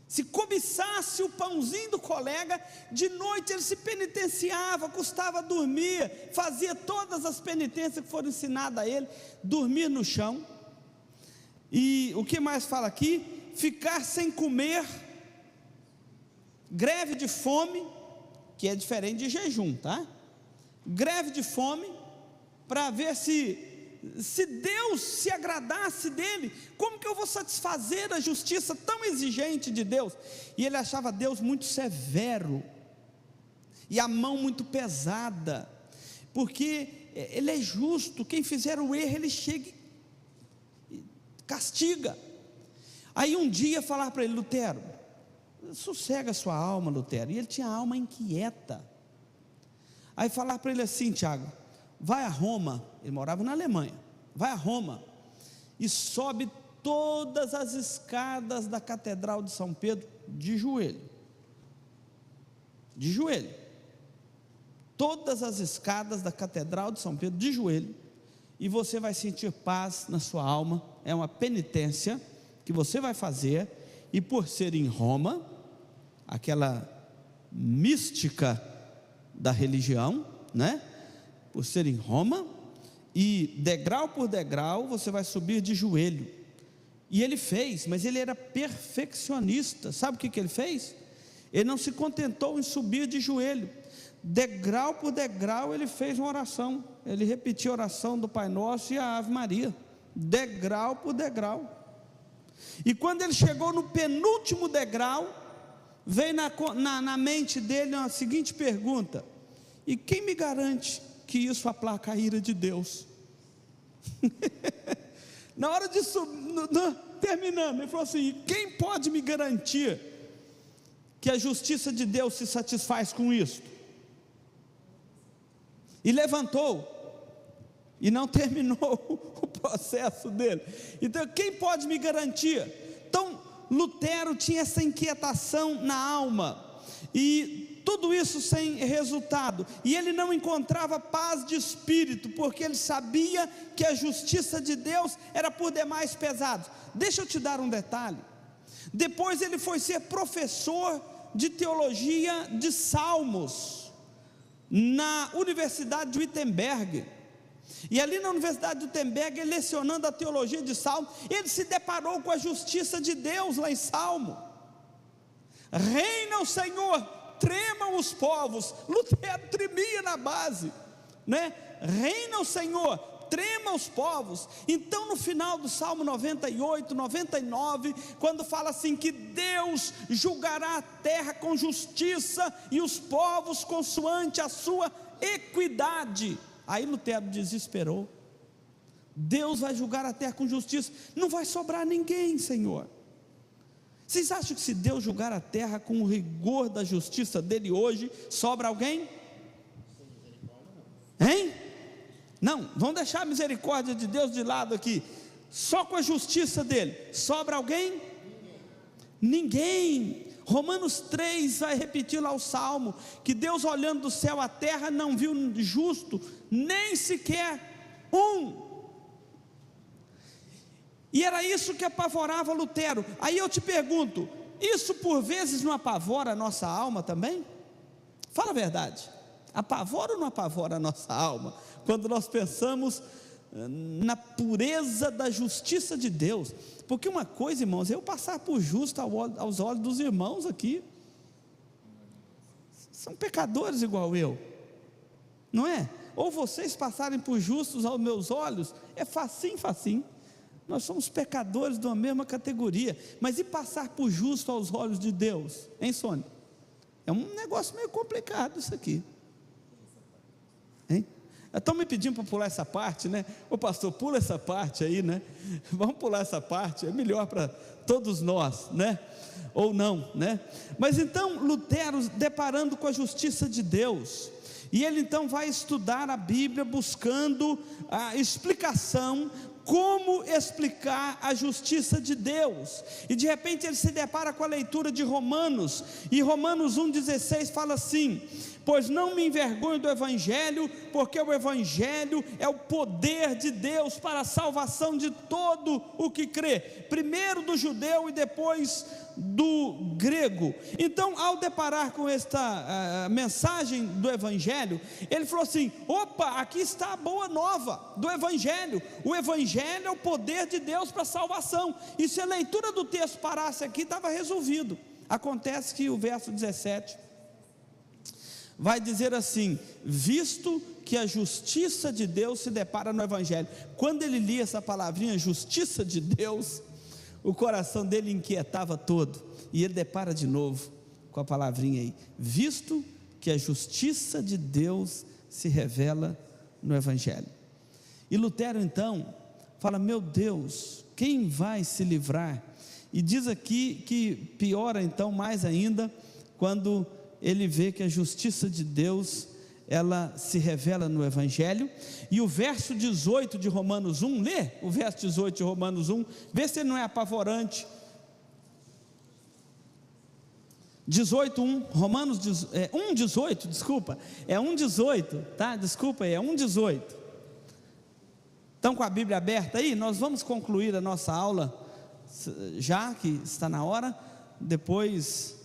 Se cobiçasse o pãozinho do colega, de noite ele se penitenciava, custava dormir, fazia todas as penitências que foram ensinadas a ele, dormir no chão. E o que mais fala aqui? Ficar sem comer, greve de fome, que é diferente de jejum, tá? Greve de fome, para ver se Deus se agradasse dele, como que eu vou satisfazer a justiça tão exigente de Deus? E ele achava Deus muito severo, e a mão muito pesada, porque ele é justo, quem fizer o erro ele chega e castiga. Aí um dia falar para ele: Lutero, sossega a sua alma, Lutero. E ele tinha a alma inquieta. Aí falar para ele assim: Tiago, vai a Roma. Ele morava na Alemanha. Vai a Roma e sobe todas as escadas da Catedral de São Pedro de joelho. De joelho. Todas as escadas da Catedral de São Pedro de joelho, e você vai sentir paz na sua alma. É uma penitência que você vai fazer, e por ser em Roma, aquela mística da religião, né? Por ser em Roma, e degrau por degrau você vai subir de joelho. E ele fez, mas ele era perfeccionista. Sabe o que ele fez? Ele não se contentou em subir de joelho. Degrau por degrau ele fez uma oração. Ele repetiu a oração do Pai Nosso e a Ave Maria, degrau por degrau. E quando ele chegou no penúltimo degrau, veio na mente dele a seguinte pergunta: e quem me garante que isso aplaca a ira de Deus? Na hora de terminando, ele falou assim: quem pode me garantir que a justiça de Deus se satisfaz com isso? e levantou, e não terminou o processo dele. Então, quem pode me garantir? Então, Lutero tinha essa inquietação na alma, e tudo isso sem resultado, e ele não encontrava paz de espírito, porque ele sabia que a justiça de Deus era por demais pesado. Deixa eu te dar um detalhe. Depois ele foi ser professor de teologia de Salmos na Universidade de Wittenberg, e ali na Universidade de Wittenberg, ele lecionando a teologia de Salmo, ele se deparou com a justiça de Deus lá em Salmo. Reina o Senhor, tremam os povos. Lutero tremia na base, né? Reina o Senhor, trema os povos. Então no final do Salmo 98, 99, quando fala assim que Deus julgará a terra com justiça e os povos consoante a sua equidade, aí Lutero desesperou. Deus vai julgar a terra com justiça, não vai sobrar ninguém, Senhor. Vocês acham que se Deus julgar a terra com o rigor da justiça dele hoje, sobra alguém? Hein? Não, vamos deixar a misericórdia de Deus de lado aqui. Só com a justiça dele, sobra alguém? Ninguém. Romanos 3 vai repetir lá o Salmo, que Deus olhando do céu à terra não viu justo, nem sequer um. E era isso que apavorava Lutero. Aí eu te pergunto, isso por vezes não apavora a nossa alma também? Fala a verdade, apavora ou não apavora a nossa alma, quando nós pensamos na pureza da justiça de Deus? Porque uma coisa, irmãos, é eu passar por justo aos olhos dos irmãos aqui, são pecadores igual eu, não é? Ou vocês passarem por justos aos meus olhos, é facinho, facinho. Nós somos pecadores de uma mesma categoria, mas e passar por justo aos olhos de Deus, hein, Sônia? É um negócio meio complicado isso aqui, hein? Estão me pedindo para pular essa parte, né? Ô pastor, pula essa parte aí, né? Vamos pular essa parte, é melhor para todos nós, né? Ou não, né? Mas então Lutero, deparando com a justiça de Deus, e ele então vai estudar a Bíblia, buscando a explicação, como explicar a justiça de Deus, e de repente ele se depara com a leitura de Romanos, e Romanos 1,16 fala assim: pois não me envergonho do Evangelho, porque o Evangelho é o poder de Deus para a salvação de todo o que crê, primeiro do judeu e depois do grego. Então, ao deparar com esta mensagem do Evangelho, ele falou assim: opa, aqui está a boa nova do Evangelho. O Evangelho é o poder de Deus para a salvação. E se a leitura do texto parasse aqui, estava resolvido. Acontece que o verso 17 vai dizer assim: visto que a justiça de Deus se depara no Evangelho. Quando ele lia essa palavrinha, justiça de Deus, o coração dele inquietava todo, e ele depara de novo com a palavrinha aí: visto que a justiça de Deus se revela no Evangelho. E Lutero então fala: meu Deus, quem vai se livrar? E diz aqui que piora então mais ainda, quando ele vê que a justiça de Deus, ela se revela no Evangelho. E o verso 18 de Romanos 1, lê o verso 18 de Romanos 1, vê se ele não é apavorante. 18:1, Romanos 1:18, desculpa, é 1:18, tá? Desculpa aí, é 1:18. Estão com a Bíblia aberta aí? Nós vamos concluir a nossa aula, já que está na hora. Depois,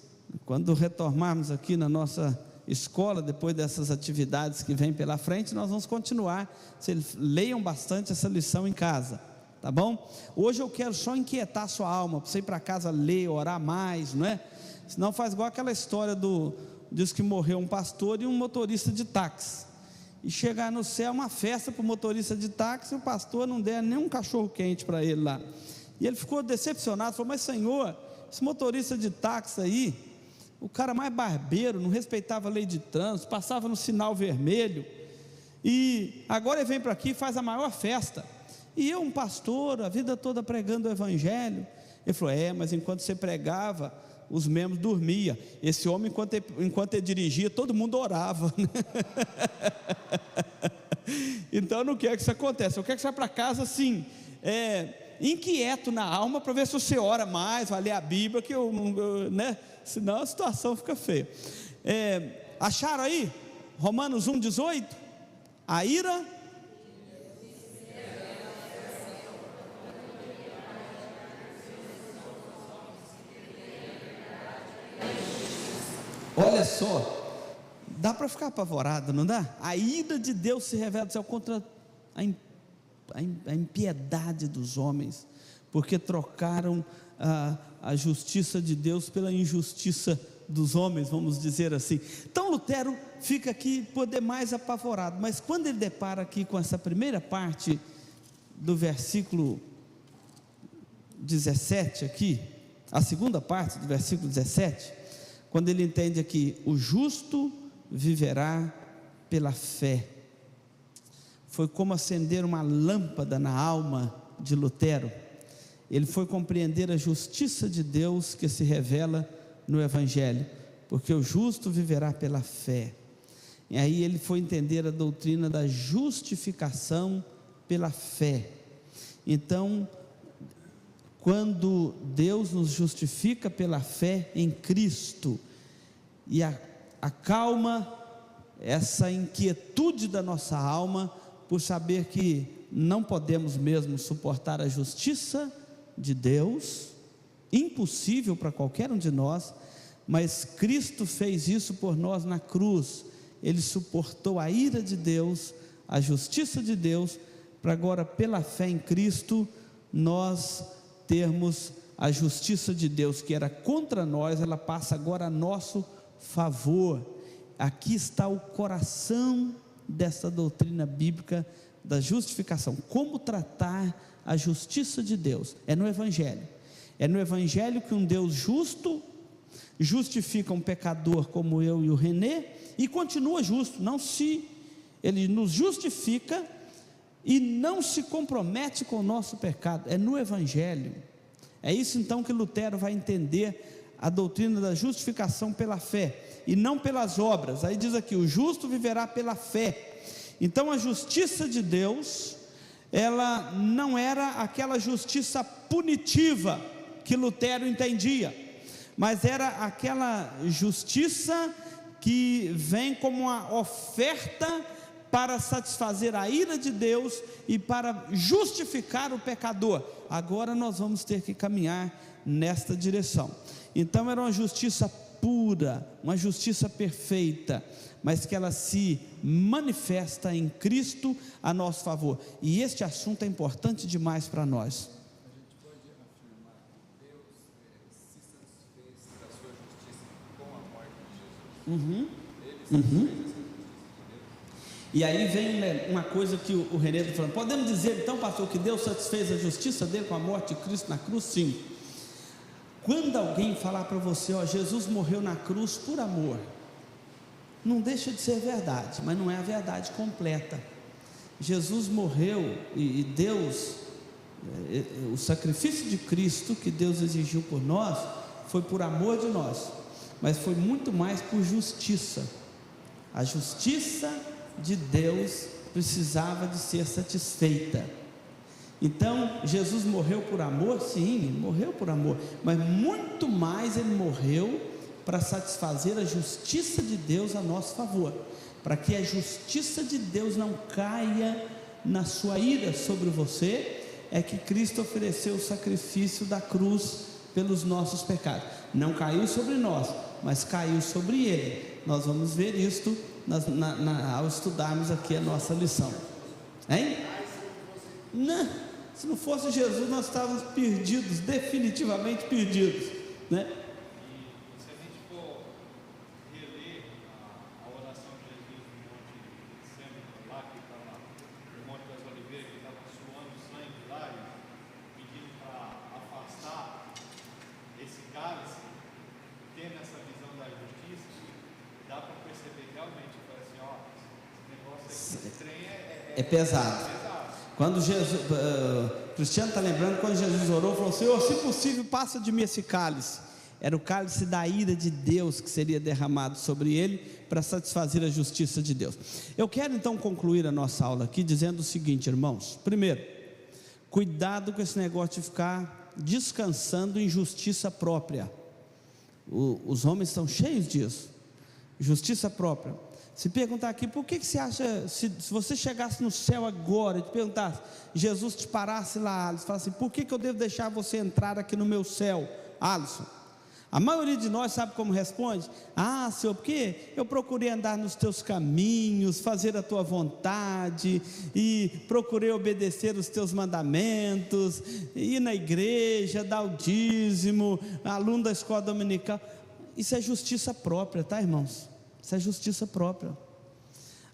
quando retornarmos aqui na nossa escola, depois dessas atividades que vêm pela frente, nós vamos continuar. Vocês leiam bastante essa lição em casa, tá bom? Hoje eu quero só inquietar a sua alma, para você ir para casa ler, orar mais, não é? Senão faz igual aquela história diz que morreu um pastor e um motorista de táxi, e chegar no céu uma festa para o motorista de táxi, e o pastor não der nem um cachorro quente para ele lá, e ele ficou decepcionado, falou: mas Senhor, esse motorista de táxi aí, o cara mais barbeiro, não respeitava a lei de trânsito, passava no sinal vermelho, e agora ele vem para aqui e faz a maior festa, e eu, um pastor, a vida toda pregando o Evangelho. Ele falou: mas enquanto você pregava, os membros dormiam. Esse homem, enquanto ele dirigia, todo mundo orava, né? Então eu não quero que isso aconteça. Eu quero que você vá para casa assim, inquieto na alma, para ver se você ora mais, vai ler a Bíblia, que né? Senão a situação fica feia. Acharam aí? Romanos 1,18? A ira. Olha só, dá para ficar apavorado, não dá? A ira de Deus se revela do céu contra a impiedade dos homens, porque trocaram a justiça de Deus pela injustiça dos homens, vamos dizer assim. Então Lutero fica aqui poder mais apavorado, mas quando ele depara aqui com essa primeira parte do versículo 17 aqui, a segunda parte do versículo 17, quando ele entende aqui, o justo viverá pela fé, foi como acender uma lâmpada na alma de Lutero. Ele foi compreender a justiça de Deus que se revela no Evangelho, porque o justo viverá pela fé. E aí ele foi entender a doutrina da justificação pela fé. Então, quando Deus nos justifica pela fé em Cristo, e acalma essa inquietude da nossa alma, por saber que não podemos mesmo suportar a justiça de Deus, impossível para qualquer um de nós, mas Cristo fez isso por nós na cruz. Ele suportou a ira de Deus, a justiça de Deus, para agora pela fé em Cristo nós termos a justiça de Deus que era contra nós, ela passa agora a nosso favor. Aqui está o coração dessa doutrina bíblica da justificação. Como tratar a justiça de Deus? É no Evangelho. É no Evangelho que um Deus justo justifica um pecador como eu e o René, e continua justo. Ele nos justifica e não se compromete com o nosso pecado. É no Evangelho. É isso então que Lutero vai entender a doutrina da justificação pela fé e não pelas obras. Aí diz aqui, o justo viverá pela fé. Então a justiça de Deus, ela não era aquela justiça punitiva que Lutero entendia, mas era aquela justiça que vem como uma oferta para satisfazer a ira de Deus e para justificar o pecador. Agora nós vamos ter que caminhar nesta direção. Então era uma justiça pura, uma justiça perfeita, mas que ela se manifesta em Cristo a nosso favor. E este assunto é importante demais para nós. A gente pode afirmar que Deus se satisfez da sua justiça com a morte de Jesus. Ele satisfez essa justiça de Deus. E aí vem uma coisa que o René está falando. Podemos dizer então, pastor, que Deus satisfez a justiça dele com a morte de Cristo na cruz? Sim. Quando alguém falar para você, Jesus morreu na cruz por amor, não deixa de ser verdade, mas não é a verdade completa. Jesus morreu e Deus, o sacrifício de Cristo que Deus exigiu por nós, foi por amor de nós, mas foi muito mais por justiça. A justiça de Deus precisava de ser satisfeita. Então Jesus morreu por amor? Sim, ele morreu por amor, mas muito mais ele morreu para satisfazer a justiça de Deus a nosso favor, para que a justiça de Deus não caia na sua ira sobre você, é que Cristo ofereceu o sacrifício da cruz pelos nossos pecados. Não caiu sobre nós, mas caiu sobre ele. Nós vamos ver isto ao estudarmos aqui a nossa lição. Hein? Não, se não fosse Jesus nós estávamos perdidos, definitivamente perdidos, né? E se a gente for reler a oração de Jesus no Monte Getsemane, lá que estava no Monte das Oliveiras, que estava suando sangue lá e pedindo para afastar esse cálice, tendo essa visão da justiça, dá para perceber realmente, assim, esse negócio aqui, esse trem é pesado. Quando Jesus, Cristiano está lembrando, quando Jesus orou, falou: Senhor, se possível, passa de mim esse cálice. era o cálice da ira de Deus que seria derramado sobre ele para satisfazer a justiça de Deus. Eu quero então concluir a nossa aula aqui dizendo o seguinte, irmãos: primeiro, cuidado com esse negócio de ficar descansando em justiça própria. Os homens estão cheios disso, justiça própria. Se perguntar aqui, por que você acha, se você chegasse no céu agora e te perguntasse, Jesus te parasse lá, Alisson, falasse assim, por que eu devo deixar você entrar aqui no meu céu, Alisson? A maioria de nós sabe como responde? Ah, Senhor, porque eu procurei andar nos teus caminhos, fazer a tua vontade, e procurei obedecer os teus mandamentos, ir na igreja, dar o dízimo, aluno da escola dominical. Isso é justiça própria, tá, irmãos? Isso é justiça própria.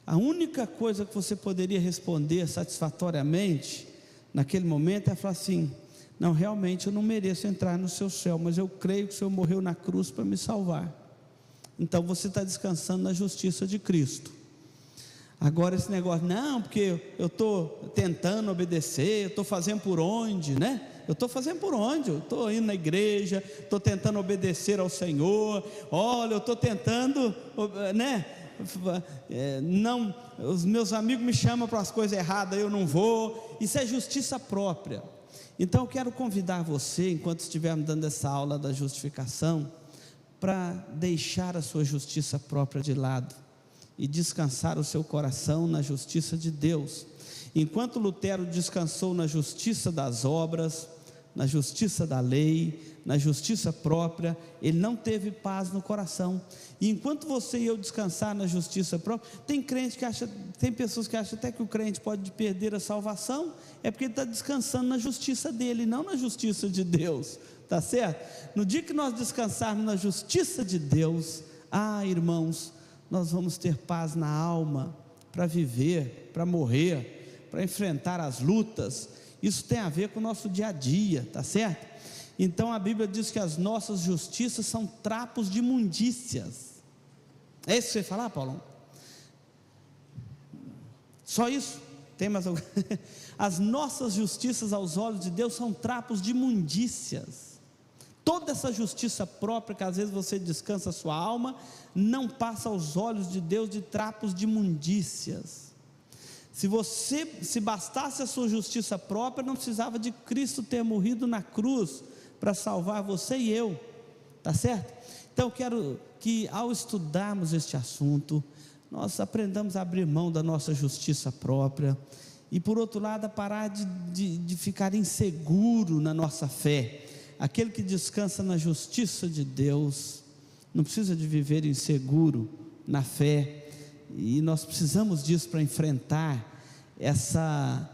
A única coisa que você poderia responder satisfatoriamente naquele momento é falar assim: não, realmente eu não mereço entrar no seu céu, mas eu creio que o Senhor morreu na cruz para me salvar. Então você está descansando na justiça de Cristo. Agora esse negócio, não, porque eu estou tentando obedecer, eu estou fazendo por onde, né? Eu estou fazendo por onde? Eu estou indo na igreja, estou tentando obedecer ao Senhor, olha, eu estou tentando, né? Não, os meus amigos me chamam para as coisas erradas, eu não vou. Isso é justiça própria. Então eu quero convidar você, enquanto estivermos dando essa aula da justificação, para deixar a sua justiça própria de lado e descansar o seu coração na justiça de Deus. Enquanto Lutero descansou na justiça das obras, na justiça da lei, na justiça própria, ele não teve paz no coração. E enquanto você e eu descansar na justiça própria, tem pessoas que acham até que o crente pode perder a salvação, é porque ele está descansando na justiça dele, não na justiça de Deus, tá certo? No dia que nós descansarmos na justiça de Deus, irmãos, nós vamos ter paz na alma, para viver, para morrer, para enfrentar as lutas. Isso tem a ver com o nosso dia a dia, tá certo? Então a Bíblia diz que as nossas justiças são trapos de imundícias. É isso que você ia falar, Paulão? Só isso? Tem mais alguma? As nossas justiças aos olhos de Deus são trapos de imundícias. Toda essa justiça própria que às vezes você descansa a sua alma, não passa aos olhos de Deus de trapos de imundícias. Se bastasse a sua justiça própria, não precisava de Cristo ter morrido na cruz para salvar você e eu, tá certo? Então eu quero que ao estudarmos este assunto, nós aprendamos a abrir mão da nossa justiça própria, e por outro lado a parar de ficar inseguro na nossa fé. Aquele que descansa na justiça de Deus não precisa de viver inseguro na fé, e nós precisamos disso para enfrentar essa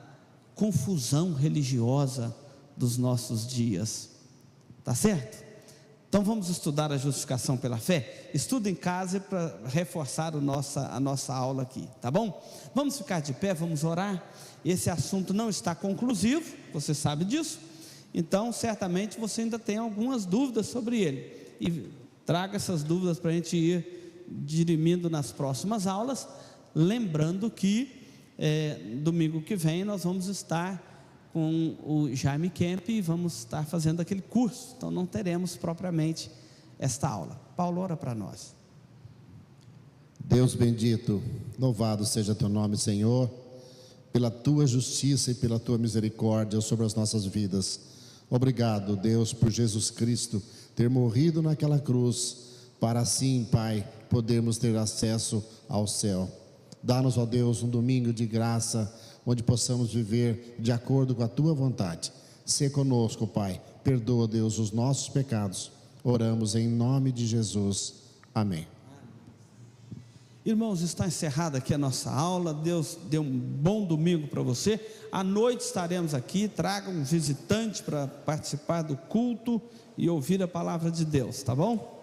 confusão religiosa dos nossos dias, tá certo? Então vamos estudar a justificação pela fé. Estuda em casa para reforçar a nossa aula aqui, tá bom? Vamos ficar de pé, vamos orar. Esse assunto não está conclusivo, você sabe disso, então certamente você ainda tem algumas dúvidas sobre ele, e traga essas dúvidas para a gente ir dirimindo nas próximas aulas, lembrando que domingo que vem nós vamos estar com o Jaime Camp e vamos estar fazendo aquele curso, então não teremos propriamente esta aula. Paulo, ora para nós. Deus bendito, louvado seja teu nome, Senhor, pela tua justiça e pela tua misericórdia sobre as nossas vidas. Obrigado, Deus, por Jesus Cristo ter morrido naquela cruz, para assim, Pai, podermos ter acesso ao céu. Dá-nos, ó Deus, um domingo de graça, onde possamos viver de acordo com a tua vontade. Sê conosco, Pai. Perdoa, Deus, os nossos pecados. Oramos em nome de Jesus. Amém. Irmãos, está encerrada aqui a nossa aula. Deus deu um bom domingo para você. À noite estaremos aqui. Traga um visitante para participar do culto e ouvir a palavra de Deus, tá bom?